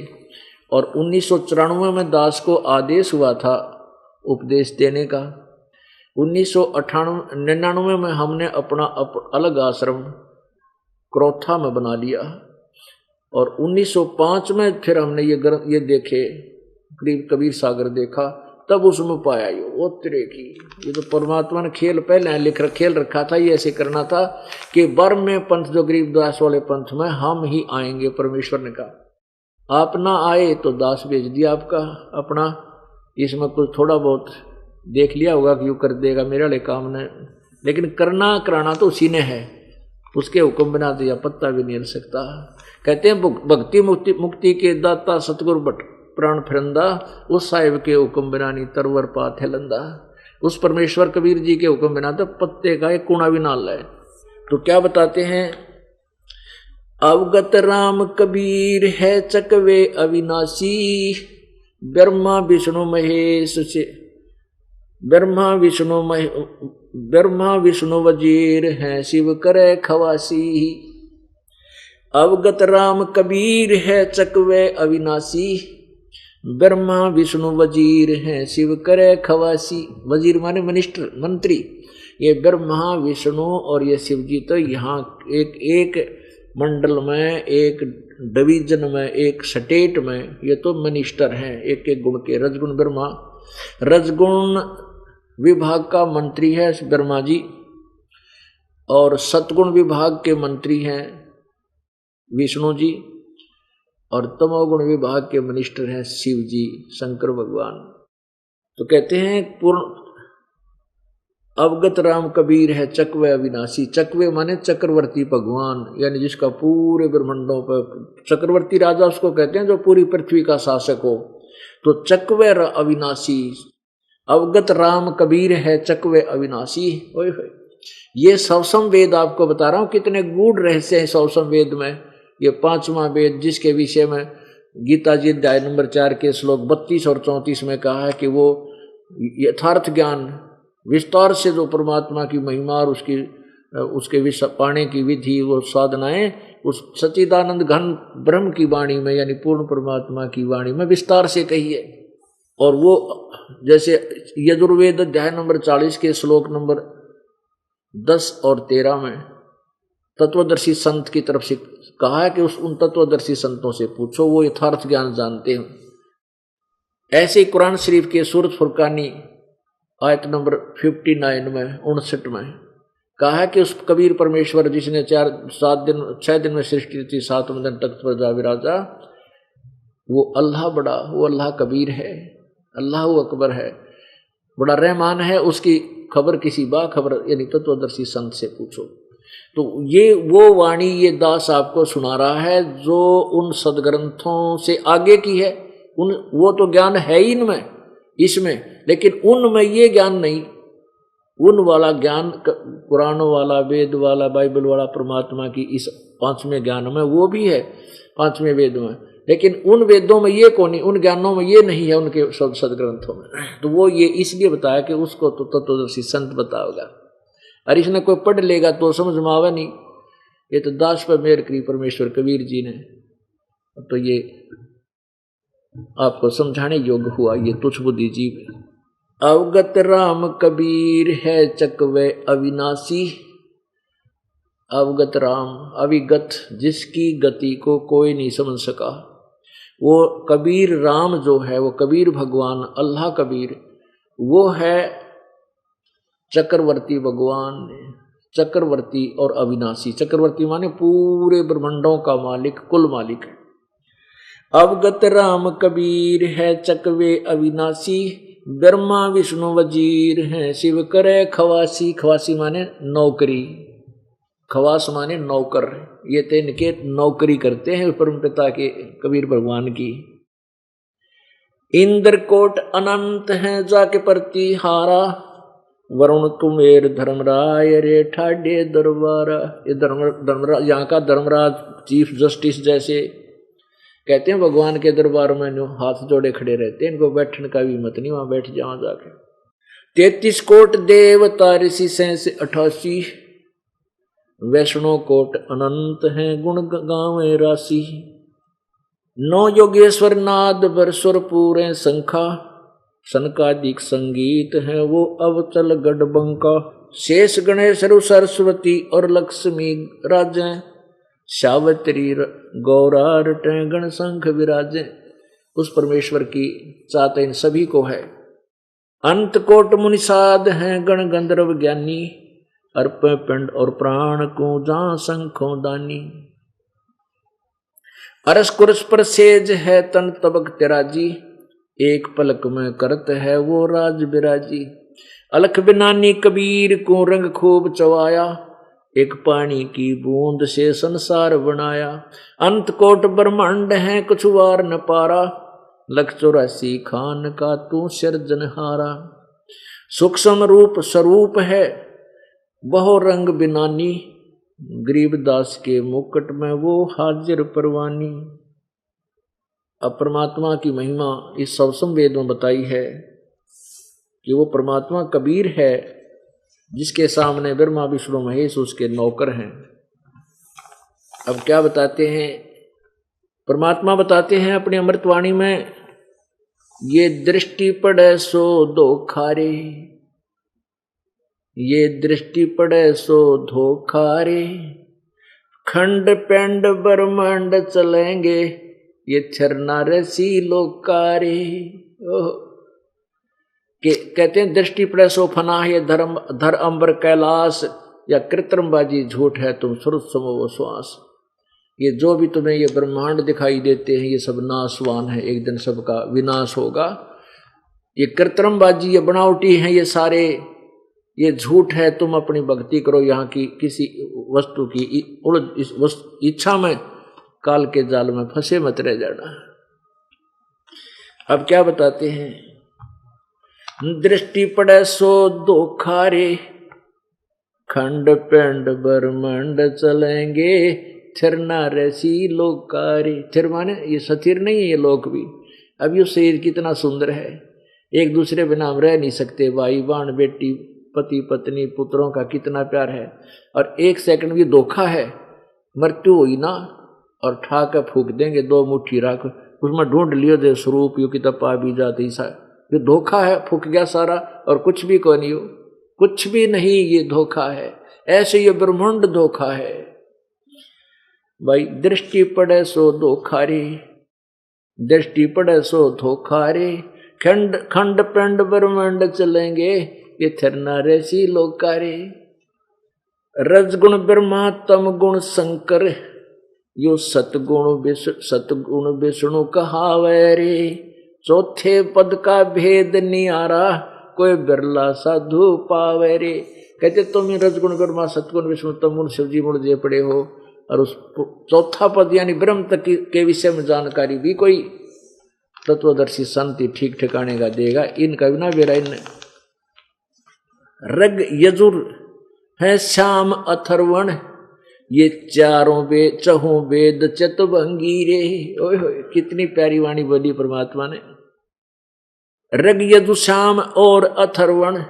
और 1994 में दास को आदेश हुआ था उपदेश देने का। 1999 में हमने अपना अलग आश्रम क्रोथा में बना लिया, और 1905 में फिर हमने ये देखे कबीर सागर देखा, तब उसमें पाया वो तेरे की, ये तो परमात्मा ने खेल पहले खेल रखा था, ये ऐसे करना था कि बर्म में पंथ जो गरीबदास वाले पंथ में हम ही आएंगे। परमेश्वर ने कहा आप ना आए तो दास भेज दिया आपका अपना, इसमें कुछ थोड़ा बहुत देख लिया होगा कि यूँ कर देगा मेरे वाले काम ने, लेकिन करना कराना तो उसी ने है, उसके हुक्म बिना दिया पत्ता भी नहीं हिल सकता। कहते हैं भक्ति मुक्ति के दाता सतगुरु भट प्राण फिरंदा, उस साहिब के हुक्म बिना नहीं तरवर पात है लंदा। उस परमेश्वर कबीर जी के हुक्म बिना तो पत्ते का एक कोना भी ना लाए। तो क्या बताते हैं, अवगत राम कबीर है चकवे अविनाशी, ब्रह्मा विष्णु महेश से ब्रह्मा विष्णु वजीर है शिव करे खवासी। अवगत राम कबीर है चकवे अविनाशी, ब्रह्मा विष्णु वजीर हैं शिव करे खवासी। वजीर माने मिनिस्टर मंत्री, ये ब्रह्मा विष्णु और ये शिव जी तो यहाँ एक मंडल में, एक डिवीजन में, एक स्टेट में ये तो मिनिस्टर हैं, एक एक गुण के। रजगुण ब्रह्मा रजगुण विभाग का मंत्री है ब्रह्मा जी, और सतगुण विभाग के मंत्री हैं विष्णु जी, और तमोगुण विभाग के मिनिस्टर हैं शिव जी शंकर भगवान। तो कहते हैं पूर्ण अवगत राम कबीर है चकवे अविनाशी। चकवे माने चक्रवर्ती भगवान, यानी जिसका पूरे ब्रह्मांडों पर चक्रवर्ती राजा उसको कहते हैं जो पूरी पृथ्वी का शासक हो। तो चकवे अविनाशी, अवगत राम कबीर है चकवे अविनाशी। ये सवसम वेद आपको बता रहा हूं कितने गूढ़ रहस्य हैं सवसम वेद में। ये 5वां वेद जिसके विषय में गीता जी अध्याय नंबर 4 के श्लोक 32 और 34 में कहा है कि वो यथार्थ ज्ञान विस्तार से जो परमात्मा की महिमा और उसके विषय पाने की विधि, वो साधनाएं उस सच्चिदानंद घन ब्रह्म की वाणी में, यानी पूर्ण परमात्मा की वाणी में विस्तार से कही है। और वो जैसे यजुर्वेद अध्याय नंबर 40 के श्लोक नंबर 10 और 13 में तत्वदर्शी संत की तरफ से कहा है कि उन तत्वदर्शी संतों से पूछो, वो यथार्थ ज्ञान जानते हैं। ऐसे कुरान शरीफ के सूरत फुरकानी आयत नंबर 59 में 59 में कहा है कि उस कबीर परमेश्वर जिसने 6 दिन में सृष्टि थी, 7वें दिन तख्त पर जा विराजा, वो अल्लाह बड़ा, वो अल्लाह कबीर है, अल्लाह अकबर है, बड़ा रहमान है। उसकी खबर किसी बाखबर यानी तत्वदर्शी संत से पूछो। तो ये वो वाणी ये दास आपको सुना रहा है जो उन सदग्रंथों से आगे की है। वो तो ज्ञान है ही इनमें इसमें, लेकिन उनमें ये ज्ञान नहीं। उन वाला ज्ञान कुरान वाला, वेद वाला, बाइबल वाला परमात्मा की इस 5वें ज्ञान में वो भी है, 5वें वेद में, लेकिन उन वेदों में ये कौन, उन ज्ञानों में ये नहीं है उनके सदग्रंथों में। तो वो ये इसलिए बताया कि उसको तो तत्वदर्शी संत बताओगा, और इसने कोई पढ़ लेगा तो समझ में आवे नहीं। ये तो दास पर मेहर करी परमेश्वर कबीर जी ने, तो ये आपको समझाने योग्य हुआ ये तुच्छ बुद्धि जीव। अवगत राम कबीर है चकवे अविनाशी। अवगत राम, अविगत जिसकी गति को कोई नहीं समझ सका, वो कबीर राम जो है, वो कबीर भगवान अल्लाह कबीर, वो है चक्रवर्ती भगवान, चक्रवर्ती और अविनाशी। चक्रवर्ती माने पूरे ब्रह्मांडों का मालिक, कुल मालिक है। अवगत राम कबीर है चकवे अविनाशी, ब्रह्मा विष्णु वजीर हैं शिव करे खवासी। खवासी माने नौकरी, खवास माने नौकर, ये तो इनके नौकरी करते हैं परमपिता के कबीर भगवान की। इंद्रकोट अनंत है जाके प्रति हारा, वरुण कुमेर धर्मराय रे ठाडे दरबारा। ये धर्मराज, यहाँ का धर्मराज चीफ जस्टिस जैसे कहते हैं भगवान के दरबार में जो हाथ जोड़े खड़े रहते हैं, इनको बैठने का भी मत नहीं, वहां बैठ जाओ जाके। 33 कोट देवता ऋषि 88 वैष्णो कोट अनंत हैं, गुण गावे राशि। 9 योगेश्वर नाद बरसुर पूरे शंखा, सनकादिक संगीत है वो अवचल गढ़बंका। शेष गणेश सरस्वती और लक्ष्मी राजे, सावित्री गौरा रटे गण शंख विराजे। उस परमेश्वर की चाहते इन सभी को है। अंत कोट मुनिषाद हैं गण गंधर्व ज्ञानी, अर्प पिंड और प्राण को जहां शंखों दानी। अरस कुरस पर सेज है तन तबक तेराजी, एक पलक में करत है वो राज बिराजी। अलख बिनानी कबीर को रंग खूब चवाया, एक पानी की बूंद से संसार बनाया। अंत कोट ब्रह्मांड है कुछ वार न पारा, लख 84 खान का तू सिरजनहारा। सूक्ष्म रूप स्वरूप है बहु रंग बिनानी, गरीबदास के मुकुट में वो हाजिर परवानी। अब परमात्मा की महिमा इस सवसम वेद में बताई है कि वो परमात्मा कबीर है, जिसके सामने ब्रह्मा विष्णु महेश उसके नौकर हैं। अब क्या बताते हैं परमात्मा? बताते हैं अपनी अमृतवाणी में, ये दृष्टि पड़े सो धोखा रे, ये दृष्टि पड़े सो धोखा रे। खंड पेंड ब्रह्मांड चलेंगे, ये छरना रसी लोकारे। कहते हैं दृष्टि पड़े सो फना, ये धर अंबर कैलाश, या कृत्रिमबाजी झूठ है तुम सुरत समो श्वास। ये जो भी तुम्हें ये ब्रह्मांड दिखाई देते हैं ये सब नाशवान है, एक दिन सबका विनाश होगा। ये कृत्रिमबाजी, ये बनावटी है, ये सारे ये झूठ है। तुम अपनी भक्ति करो, यहाँ की किसी वस्तु की इस इच्छा में काल के जाल में फंसे मत रह जाना। अब क्या बताते हैं? दृष्टि पड़े सो धोखा रे, खंड पेंड ब्रह्मांड चलेंगे, थिरना रसी लोकारे। थिर माने ये सथिर नहीं है, ये लोक भी। अब ये शरीर कितना सुंदर है, एक दूसरे बिना हम रह नहीं सकते। भाई बहन बेटी पति पत्नी पुत्रों का कितना प्यार है, और एक सेकंड भी धोखा है। मृत्यु हुई ना और ठा के फूक देंगे, 2 मुट्ठी राख उसमें ढूंढ लियो दे स्वरूप यू की तपा भी जाती सा। ये धोखा है, फूक गया सारा और कुछ भी कोई नहीं हो, कुछ भी नहीं, ये धोखा है। ऐसे ये ब्रह्मांड धोखा है भाई। दृष्टि पड़े सो धोखा रे, दृष्टि पड़े सो धोखा रे। खंड खंड पेंड ब्रह्मांड चलेंगे, ये थरना रसी लोकारे। रजगुण ब्रह्मा तम गुण शंकर, यो सतगुण विष्णु कहावे रे। चौथे पद का भेद नियारा, कोई बिरला साधु पावे रे। कहते तुम रजगुण ब्रह्मा सतगुण विष्णु तम गुण शिवजी गुण जे पड़े हो, और उस चौथा पद यानी ब्रह्म तक के विषय में जानकारी भी कोई तत्वदर्शी संत ठीक ठिकाने का देगा। इनका बिना बेरा इन रग यजुर है श्याम अथर्वण, ये चारों वेद चहु वेद चतुभंगी रे। ओए होए कितनी प्यारी वाणी बोली परमात्मा ने। रग यजु श्याम और अथर्वण,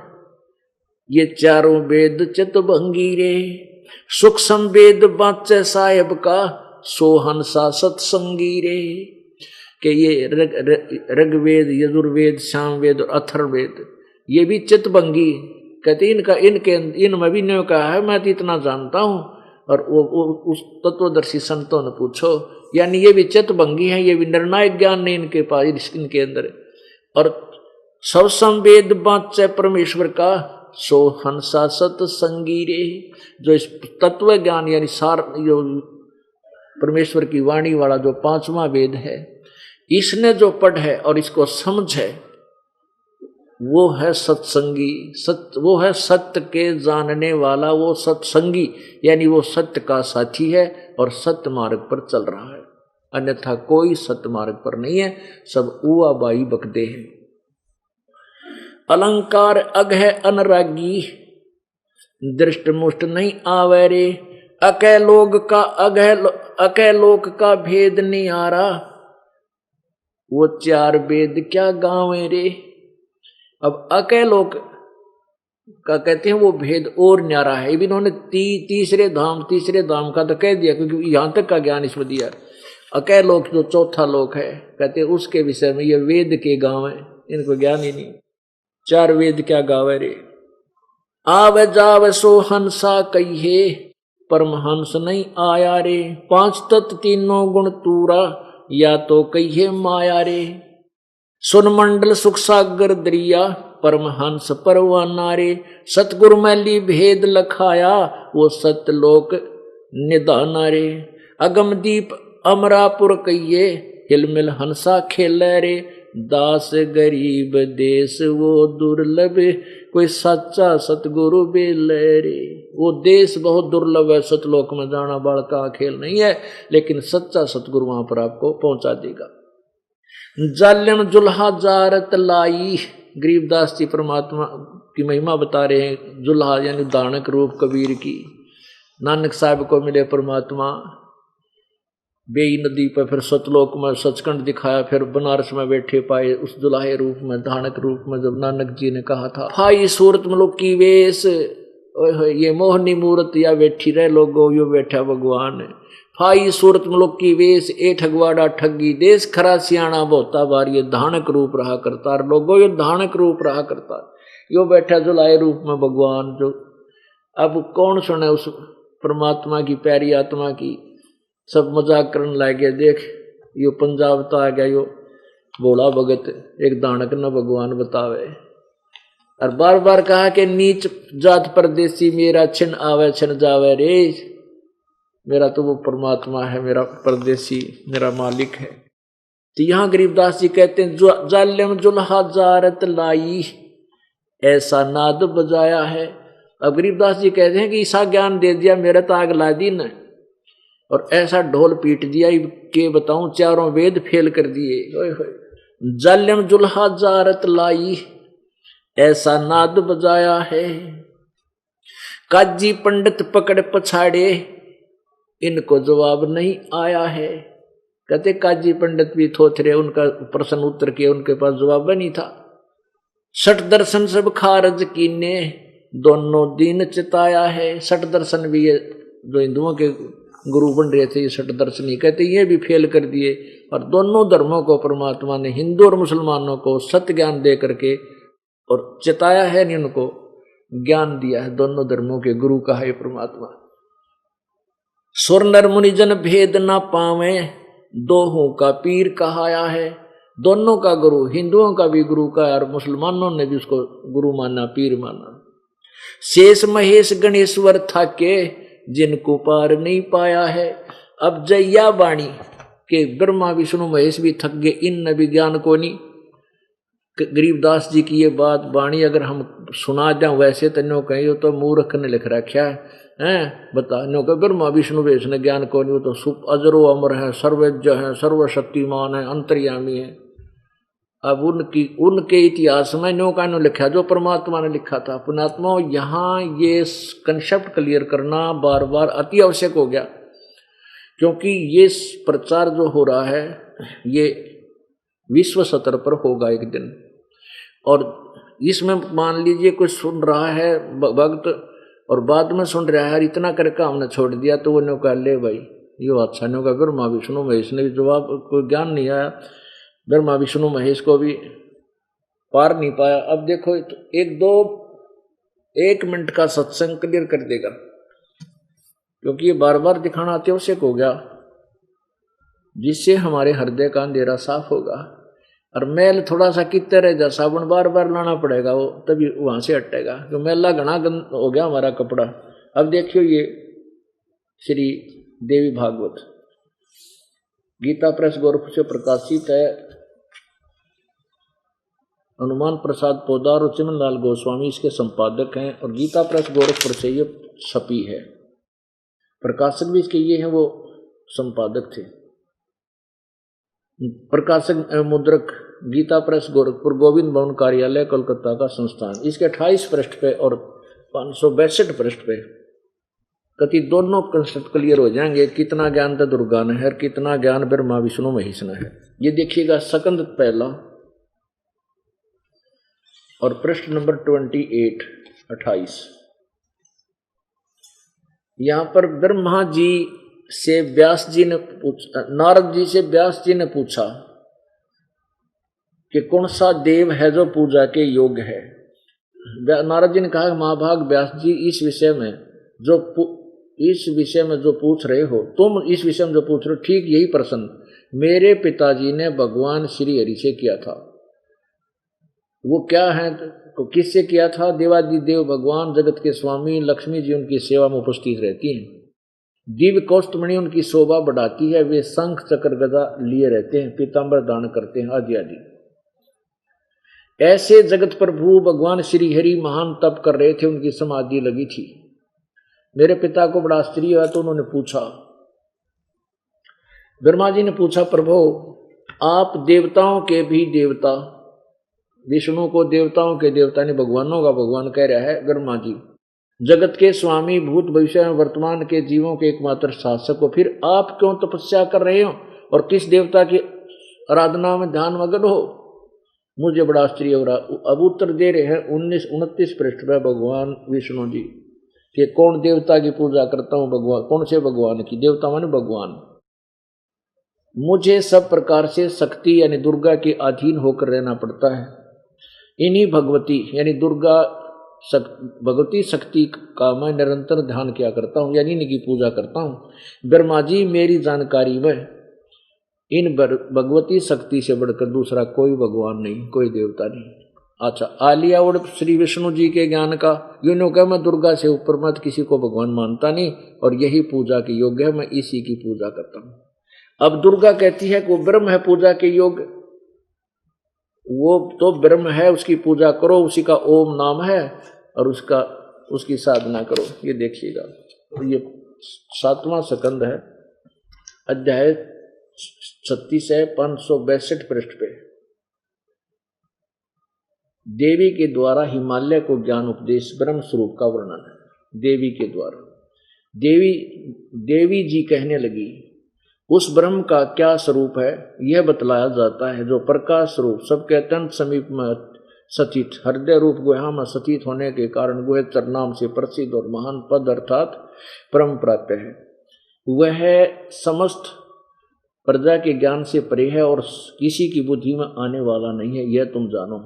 ये चारों वेद चतुभंगी रे। सूक्ष्म वेद बाचे साहेब का, सोहंसा सत्संगी रे। कि ये ऋग्वेद यजुर्वेद सामवेद और अथर्ववेद ये भी चितभंगी। कहते इनमें भी न्यो कहा है, मैं तो इतना जानता हूँ। और वो उस तत्वदर्शी संतों ने पूछो, यानी ये भी चितभंगी है, ये भी निर्णायक ज्ञान नहीं इनके पास, इनके अंदर। और सब संवेद बाँचे परमेश्वर का, सो हंसा सत्संगी रे। जो इस तत्व ज्ञान यानी सार जो परमेश्वर की वाणी वाला जो 5वां वेद है, इसने जो पढ़ है और इसको समझ है, वो है सत्संगी। वो है सत्य के जानने वाला, वो सत्संगी यानी वो सत्य का साथी है और सत्य मार्ग पर चल रहा है। अन्यथा कोई सत्य मार्ग पर नहीं है, सब उआ बाई बकदे हैं। अलंकार अग है अनरागी, दृष्ट मुष्ट नहीं आवे रे। अकै लोक का भेद नहीं आ रहा, वो चार वेद क्या गावे रे। अब अकय लोक का कहते हैं वो भेद और न्यारा है। भी इन्होंने तीसरे धाम का तो कह दिया, क्योंकि यहां तक का ज्ञान इसमें दिया। अकय लोक जो चौथा लोक है, कहते हैं उसके विषय में ये वेद के गावे, इनको ज्ञान ही नहीं। चार वेद क्या गावे रे। आवे जावे सो हंसा कहिए, परमहंस नहीं आया रे। पांच तत्व तीनों गुण तूरा, या तो कहिए माया रे। सुन मंडल सुख सागर दरिया, परमहंस परवाना रे। सतगुरु मैली भेद लखाया, वो सतलोक निदाना रे। अगमदीप अमरापुर कहिए, हिलमिल हंसा खेले रे। दास गरीब देश वो दुर्लभ, कोई सच्चा सतगुरु बेले रे। वो देश बहुत दुर्लभ है, सतलोक में जाना बड़का खेल नहीं है, लेकिन सच्चा सतगुरु वहां पर आपको पहुंचा देगा। जालिम जुल्हा जारत लाई, गरीबदास जी परमात्मा की महिमा बता रहे हैं। जुल्हा यानी दानक रूप कबीर की। नानक साहब को मिले परमात्मा बेई नदी पर, फिर सतलोक में सचखंड दिखाया, फिर बनारस में बैठे पाए उस दुल्हे रूप में, दानक रूप में। जब नानक जी ने कहा था हाई सूरत मलोक की वेश, ये मोहनी मूर्त या बैठी रहे लोगो, यो बैठा भगवान। फाई सूरत मलोक की वेश, ए ठगवाड़ा ठगी देश। खरा सियाणा बहुता बार, ये धानक रूप रहा करता लोगो, यो धानक रूप रहा करता। यो बैठा जुलाए रूप में भगवान। जो अब कौन सुने उस परमात्मा की प्यारी आत्मा की। सब मजाक करने लगे, देख यो पंजाब तो आ गया, यो भोला भगत एक दानक न भगवान बतावे। और बार बार कहा कि नीच जात परदेसी, मेरा छिन आवे छिन जावे रे। मेरा तो वो परमात्मा है, मेरा परदेसी मेरा मालिक है। तो यहां गरीबदास जी कहते हैं जालिम जुल्हा जारत लाई, ऐसा नाद बजाया है। अब गरीबदास जी कहते हैं कि ऐसा ज्ञान दे दिया मेरा तो आग ला दी न, और ऐसा ढोल पीट दिया के बताऊं, चारों वेद फेल कर दिए। जालिम जुल्हा जारत लाई, ऐसा नाद बजाया है। काजी पंडित पकड़ पछाड़े, इनको जवाब नहीं आया है। कहते काजी पंडित भी थोथरे, उनका प्रश्न उत्तर किया, उनके पास जवाब नहीं था। सठ दर्शन सब खारज कीने, दोनों दीन चिताया है। सठ दर्शन भी ये जो हिंदुओं के गुरु बन रहे थे, ये सठ दर्शन ही कहते, ये भी फेल कर दिए। और दोनों धर्मों को परमात्मा ने, हिंदू और मुसलमानों को सत्य ज्ञान दे करके और चिताया है, नहीं उनको ज्ञान दिया है। दोनों धर्मों के गुरु का है परमात्मा। सुर नर मुनिजन भेद ना पावे, दोहों का पीर कहाया है। दोनों का गुरु, हिंदुओं का भी गुरु का, और मुसलमानों ने भी उसको गुरु माना, पीर माना। शेष महेश गणेश्वर थाके, जिनको पार नहीं पाया है। अब जया वाणी के ब्रह्मा विष्णु महेश भी थक गए, इन नबी ज्ञान को नहीं। गरीबदास जी की ये बात वाणी अगर हम सुना जाऊं, वैसे तो नो कहीं तो मूर्ख ने लिख रखा है बता, नो कह ब्रह्मा विष्णु महेश ने ज्ञान को नहीं, वो तो सुप अजरो अमर है, सर्वज्ञ है, सर्वशक्तिमान है, अंतर्यामी है। अब उनके इतिहास में नो का नो लिखा जो परमात्मा ने लिखा था। पुण्यात्मा यहाँ ये कंसेप्ट क्लियर करना बार बार अति आवश्यक हो गया, क्योंकि ये प्रचार जो हो रहा है ये विश्व स्तर पर होगा एक दिन। और इसमें मान लीजिए कोई सुन रहा है भक्त और बाद में सुन रहा है, इतना करके हमने छोड़ दिया, तो वो नो कह ले भाई ये अच्छा नो का ब्रह्मा विष्णु महेश ने भी जवाब, कोई ज्ञान नहीं आया, ब्रह्मा विष्णु महेश को भी पार नहीं पाया। अब देखो एक मिनट का सत्संग क्लियर कर देगा, क्योंकि ये बार बार दिखाना अत्यावश्यक हो गया, जिससे हमारे हृदय का अंधेरा साफ होगा। और मैल थोड़ा सा कितने रह जा, साबुन बार बार लाना पड़ेगा, वो तभी वहां से हटेगा, क्योंकि मैला घना हो गया हमारा कपड़ा। अब देखियो ये श्री देवी भागवत गीता प्रेस गोरखपुर से प्रकाशित है। हनुमान प्रसाद पोदार और चिमन लाल गोस्वामी इसके संपादक हैं, और गीता प्रेस गोरखपुर से ये छपी है। प्रकाशक भी इसके ये हैं, वो संपादक थे। प्रकाशक मुद्रक गीता प्रेस गोरखपुर, गोविंद भवन कार्यालय कोलकाता का संस्थान। इसके 28 पृष्ठ पे और 562 पृष्ठ पे कति दोनों कंसेप्ट क्लियर हो जाएंगे, कितना ज्ञान तो दुर्गा ने है और कितना ज्ञान ब्रह्मा विष्णु महेश ने है। ये देखिएगा सकंद पहला और पृष्ठ नंबर 28। यहां पर ब्रह्मा जी से व्यास जी ने पूछा, नारद जी से व्यास जी ने पूछा कि कौन सा देव है जो पूजा के योग्य है। नारद जी ने कहा, महाभाग व्यास जी, इस विषय में जो पूछ रहे हो तुम, इस विषय में जो पूछ रहे हो, ठीक यही प्रश्न मेरे पिताजी ने भगवान श्री हरि से किया था। वो क्या है, तो किससे किया था? देवादि देव भगवान जगत के स्वामी लक्ष्मी जी उनकी सेवा में उपस्थित रहती हैं। दिव्य कौस्तुमणि उनकी शोभा बढ़ाती है। वे शंख चक्र गदा लिए रहते हैं, पीतांबर दान करते हैं, आदि आदि। ऐसे जगत प्रभु भगवान श्री हरि महान तप कर रहे थे, उनकी समाधि लगी थी। मेरे पिता को बड़ा आश्चर्य हुआ, तो उन्होंने पूछा, ब्रह्मा जी ने पूछा, प्रभु आप देवताओं के भी देवता, विष्णु को देवताओं के देवता ने भगवानों का भगवान कह रहा है ब्रह्मा जी, जगत के स्वामी, भूत भविष्य में वर्तमान के जीवों के एकमात्र शासक हो, फिर आप क्यों तपस्या कर रहे हो और किस देवता की आराधना में ध्यान मग्न हो? मुझे बड़ा आश्चर्य हो रहा। अब उत्तर दे रहे हैं 29 पृष्ठ पर भगवान विष्णु जी कि कौन देवता की पूजा करता हूं? भगवान। कौन से भगवान की? देवता माने भगवान। मुझे सब प्रकार से शक्ति यानी दुर्गा के अधीन होकर रहना पड़ता है। इन्हीं भगवती यानी दुर्गा भगवती शक्ति का मैं निरंतर ध्यान किया करता हूँ, यानी इनकी पूजा करता हूँ। ब्रह्मा जी, मेरी जानकारी में इन भगवती शक्ति से बढ़कर दूसरा कोई भगवान नहीं, कोई देवता नहीं। अच्छा, आलिया उड़ श्री विष्णु जी के ज्ञान का यूं कहा, मैं दुर्गा से ऊपर मत किसी को भगवान मानता नहीं और यही पूजा के योग्य है, मैं इसी की पूजा करता हूँ। अब दुर्गा कहती है कि वो ब्रह्म है पूजा के योग्य, वो तो ब्रह्म है, उसकी पूजा करो, उसी का ओम नाम है और उसकी साधना करो। ये देखिएगा, ये 7वां स्कंद है, अध्याय 36 है, 562 पृष्ठ पे। देवी के द्वारा हिमालय को ज्ञान उपदेश, ब्रह्म स्वरूप का वर्णन है। देवी के द्वारा देवी जी कहने लगी, उस ब्रह्म का क्या स्वरूप है यह बतलाया जाता है, जो प्रकाश स्वरूप सबके अत्यंत समीप में स्थित, हृदय रूप गुहा में स्थित होने के कारण गुहेश्वर नाम से प्रसिद्ध और महान पद अर्थात परम प्राप्त है। वह समस्त प्रजा के ज्ञान से परे है और किसी की बुद्धि में आने वाला नहीं है, यह तुम जानो।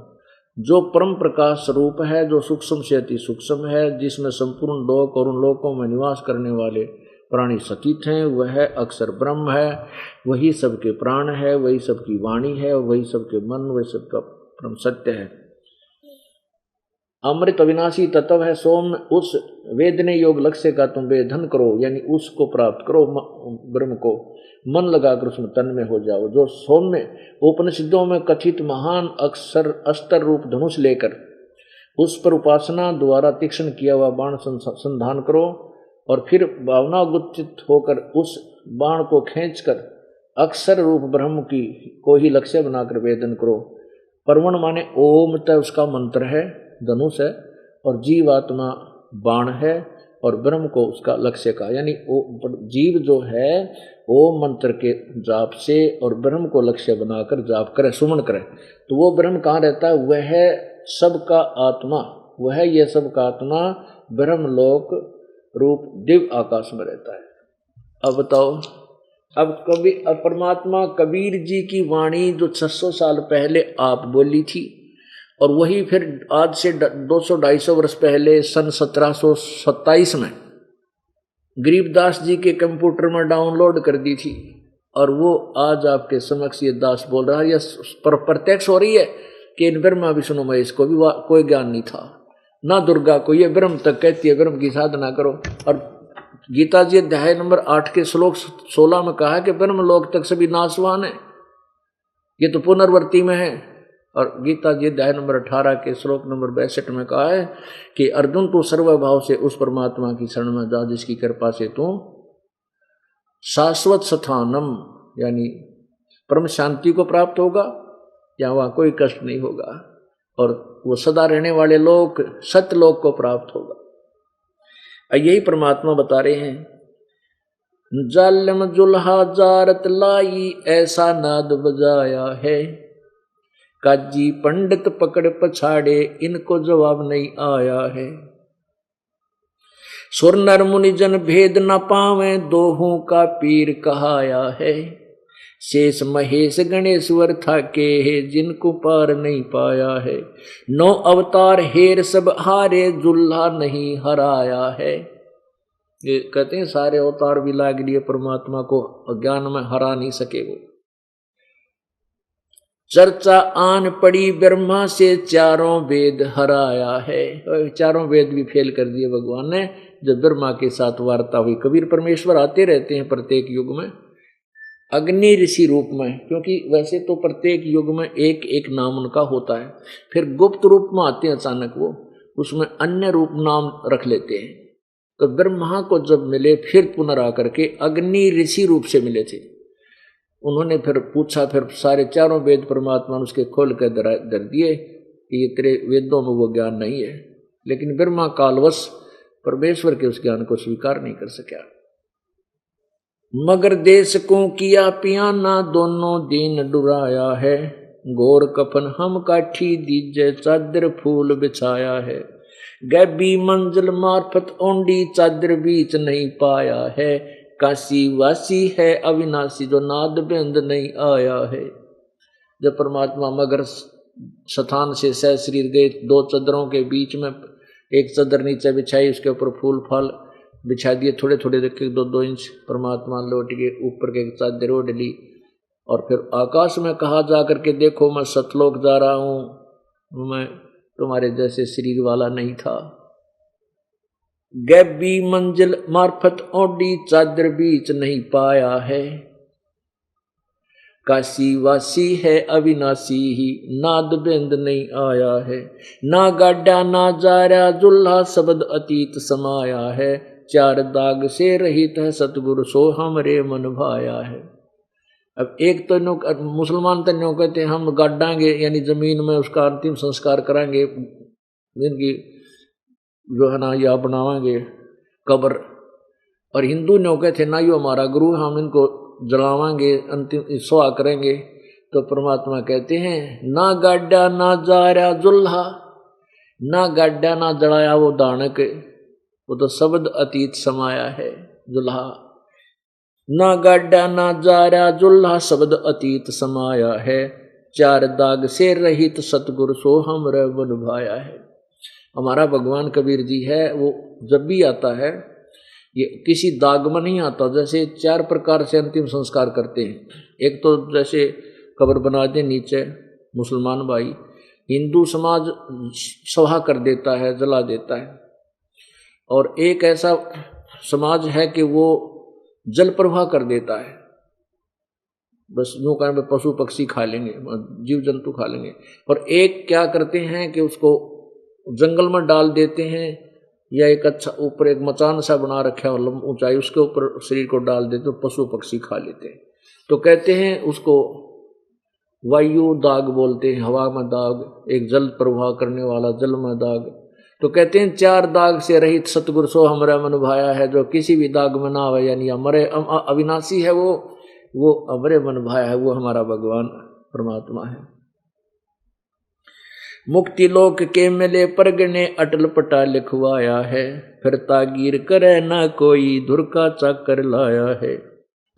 जो परम प्रकाश स्वरूप है, जो सूक्ष्म से अति सूक्ष्म है, जिसमें संपूर्ण लोक और उन लोकों में निवास करने वाले प्राणी स्थित हैं, वह अक्षर ब्रह्म है। वही सबके प्राण है, वही सबकी वाणी है और वही सबके मन, वही सबका परम सत्य है। अमृत अविनाशी तत्व है। सोम उस वेदने योग लक्ष्य का तुम वेदन करो, यानी उसको प्राप्त करो, ब्रह्म को मन लगाकर उसमें तन में हो जाओ। जो सौम्य उपनिषदों में कथित महान अक्षर अस्त्र रूप धनुष लेकर उस पर उपासना द्वारा तीक्ष्ण किया हुआ बाण संधान करो और फिर भावना गुच्चित होकर उस बाण को खींचकर अक्षर रूप ब्रह्म की को ही लक्ष्य बनाकर वेदन करो। परवण माने ओम, तय उसका मंत्र है, धनुष है, और जीवात्मा बाण है और ब्रह्म को उसका लक्ष्य का, यानी जीव जो है ओम मंत्र के जाप से और ब्रह्म को लक्ष्य बनाकर जाप करे, सुमन करे, तो वो ब्रह्म कहाँ रहता है? वह सबका आत्मा, वह यह सबका आत्मा ब्रह्मलोक रूप दिव्य आकाश में रहता है। अब बताओ, अब परमात्मा कबीर जी की वाणी जो 600 साल पहले आप बोली थी और वही फिर आज से 200-250 वर्ष पहले सन 1727 में गरीबदास जी के कंप्यूटर में डाउनलोड कर दी थी और वो आज आपके समक्ष ये दास बोल रहा है। यह प्रत्यक्ष हो रही है कि इन ब्रह्मा विष्णु महेश को भी कोई ज्ञान नहीं था, ना दुर्गा को। ये ब्रह्म तक कहती है ब्रह्म की साधना करो। और गीता जी अध्याय नंबर 8 के श्लोक 16 में कहा है कि ब्रह्म लोक तक सभी नाशवान है, ये तो पुनर्वर्ती में है। और गीता जी अध्याय नंबर 18 के श्लोक नंबर 62 में कहा है कि अर्जुन तू सर्वभाव से उस परमात्मा की शरण में जा जिसकी कृपा से तू शाश्वत स्थानम यानी परम शांति को प्राप्त होगा, या वहाँ कोई कष्ट नहीं होगा और वो सदा रहने वाले लोक सत्यलोक को प्राप्त होगा। यही परमात्मा बता रहे हैं, जालिम जुल्हा जारत लाई ऐसा नाद बजाया है। काजी पंडित पकड़ पछाड़े इनको जवाब नहीं आया है। सुर नर मुनिजन भेद न पावे दोहों का पीर कहाया है। शेष महेश गणेश्वर था के है जिनको पार नहीं पाया है। 9 अवतार हेर सब हारे जुल्हा नहीं हराया है। ये कहते हैं सारे अवतार भी लाग लिए परमात्मा को अज्ञान में हरा नहीं सके वो। चर्चा आन पड़ी ब्रह्मा से चारों वेद हराया है। चारों वेद भी फेल कर दिए भगवान ने जब ब्रह्मा के साथ वार्ता हुई। कबीर परमेश्वर आते रहते हैं प्रत्येक युग में अग्नि ऋषि रूप में, क्योंकि वैसे तो प्रत्येक युग में एक एक नाम उनका होता है, फिर गुप्त रूप में आते हैं अचानक वो, उसमें अन्य रूप नाम रख लेते हैं। तो ब्रह्मा को जब मिले फिर पुनः आकर के अग्नि ऋषि रूप से मिले थे। उन्होंने फिर पूछा, फिर सारे चारों वेद परमात्मा ने उसके खोल कर दर दिए कि ये तेरे वेदों में वो ज्ञान नहीं है। लेकिन ब्रह्मा कालवश परमेश्वर के उस ज्ञान को स्वीकार नहीं कर सका। मगर देश को किया पियाना दोनों दिन डुराया है। गोर कफन हम काठी दीजे चादर फूल बिछाया है। गैबी मंजिल मार्फत ओंडी चादर बीच नहीं पाया है। काशी वासी है अविनाशी जो नाद बेंद नहीं आया है। जब परमात्मा मगर स्थान से सह शरीर गए, 2 चादरों के बीच में एक चादर नीचे बिछाई, उसके ऊपर फूल फल बिछा दिए थोड़े थोड़े रखे 2-2 इंच। परमात्मा लौट के ऊपर के चादर ओढ़ ली और फिर आकाश में कहा जाकर के देखो मैं सतलोक जा रहा हूँ, मैं तुम्हारे जैसे शरीर वाला नहीं था। गैबी मंजिल मार्फत ओढ़ी चादर बीच नहीं पाया है। काशी वासी है अविनाशी ही नाद बेंद नहीं आया है। ना गाड्या ना जारा जुल्हा शब्द अतीत समाया है। 4 दाग से रहित है सतगुरु सो हमरे मन भाया है। अब एक तो मुसलमान तो न्यों कहते हैं हम गाडांगे यानी जमीन में उसका अंतिम संस्कार कराएंगे, जिनकी जो है ना या बनावांगे कब्र। और हिंदू न्यों कहते ना यो हमारा गुरु, हम इनको जलावांगे, अंतिम सुहा करेंगे। तो परमात्मा कहते हैं ना गाड्या ना जारा जुल्हा, ना गाड्या ना जलाया वो दानक, वो तो शब्द अतीत समाया है जुल्हा। ना गाड्या ना जारा जुल्हा शब्द अतीत समाया है। 4 दाग से रहित सतगुरु सो हमरे बन भाया है। हमारा भगवान कबीर जी है, वो जब भी आता है ये किसी दाग में नहीं आता। जैसे 4 प्रकार से अंतिम संस्कार करते हैं। एक तो जैसे कब्र बना दे नीचे मुसलमान भाई, हिंदू समाज सभा कर देता है, जला देता है। और एक ऐसा समाज है कि वो जल प्रवाह कर देता है, बस यूँ कारण में पशु पक्षी खा लेंगे, जीव जंतु खा लेंगे। और एक क्या करते हैं कि उसको जंगल में डाल देते हैं, या एक अच्छा ऊपर एक मचान सा बना रखा है ऊंचाई, उसके ऊपर शरीर को डाल देते तो पशु पक्षी खा लेते हैं। तो कहते हैं उसको वायु दाग बोलते हैं, हवा में दाग, एक जल प्रवाह करने वाला जल में दाग। तो कहते हैं 4 दाग से रहित सतगुरु सो हमारा मन भाया है। जो किसी भी दाग में ना आवे यानी हमारे अविनाशी है वो हमारे मन भाया है, वो हमारा भगवान परमात्मा है। मुक्ति लोक के मिले परगने अटल पटा लिखवाया है। फिर तागीर करे ना कोई धुर का चाकर लाया है।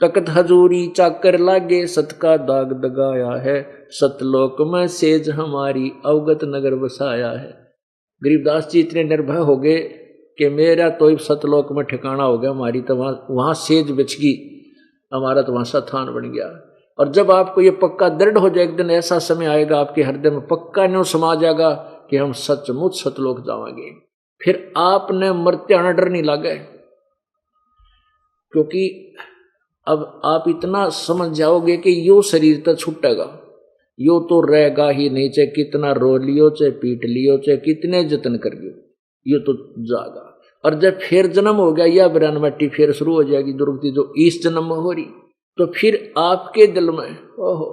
तकत हजूरी चाकर लागे सत का दाग दगाया है। सतलोक में सेज हमारी अवगत नगर बसाया है। गरीबदास जी इतने निर्भय हो गए कि मेरा तो सतलोक में ठिकाना हो गया, हमारी तो वहाँ सेज बिछ गई, हमारा तो वहाँ स्थान बन गया। और जब आपको ये पक्का दृढ़ हो जाए, एक दिन ऐसा समय आएगा आपके हृदय में पक्का न्यों समा जाएगा कि हम सचमुच सतलोक जाएंगे, फिर आपने मरते आना डर नहीं लगे, क्योंकि अब आप इतना समझ जाओगे कि यो शरीर तो छूटेगा, यो तो रहेगा ही नहीं, चाहे कितना रो लियो, चाहे पीट लियो, चाहे कितने जतन कर लियो, यो तो जाएगा। और जब फिर जन्म हो गया या बिरान मट्टी फिर शुरू हो जाएगी दुर्गति जो इस जन्म में हो रही, तो फिर आपके दिल में ओहो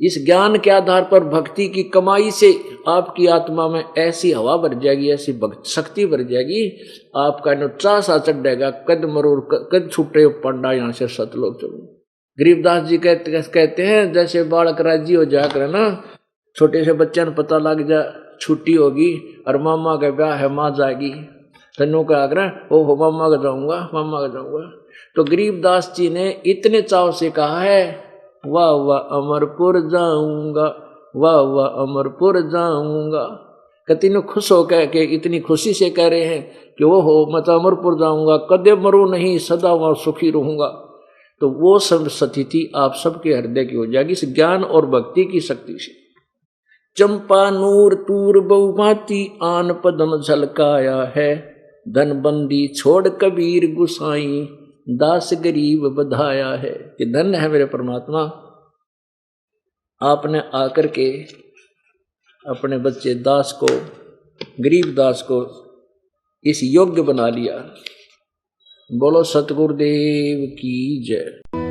इस ज्ञान के आधार पर भक्ति की कमाई से आपकी आत्मा में ऐसी हवा भर जाएगी, ऐसी भक्ति शक्ति भर जाएगी, आपका चा सा चढ़ेगा, कद मरूर कद छूटे पंडा यहाँ से सतलोक चलो। गरीबदास जी कहते हैं जैसे बालक राजी हो जाकर ना, छोटे से बच्चे ने पता लग जा छुट्टी होगी और मामा का ब्याह है, माँ जाएगी, तनु का आग्रह ओ हो मामा का जाऊंगा, मामा का जाऊंगा। तो गरीबदास जी ने इतने चाव से कहा है, वाह वाह अमरपुर जाऊंगा, वाह वाह अमरपुर जाऊंगा। कितने खुश हो कह के इतनी खुशी से कह रहे हैं कि वो हो मैं तो अमरपुर जाऊंगा, कदे मरू नहीं, सदा वहां सुखी रहूंगा। तो वो सब स्थिति आप सबके हृदय की हो जाएगी इस ज्ञान और भक्ति की शक्ति से। चंपा नूर तूर बहुभांति आन पदम झलकाया है, धन बंदी छोड़ कबीर गुसाई, दास गरीब बधाया है। कि धन है मेरे परमात्मा, आपने आकर के अपने बच्चे दास को, गरीब दास को इस योग्य बना लिया। बोलो सतगुरुदेव की जय।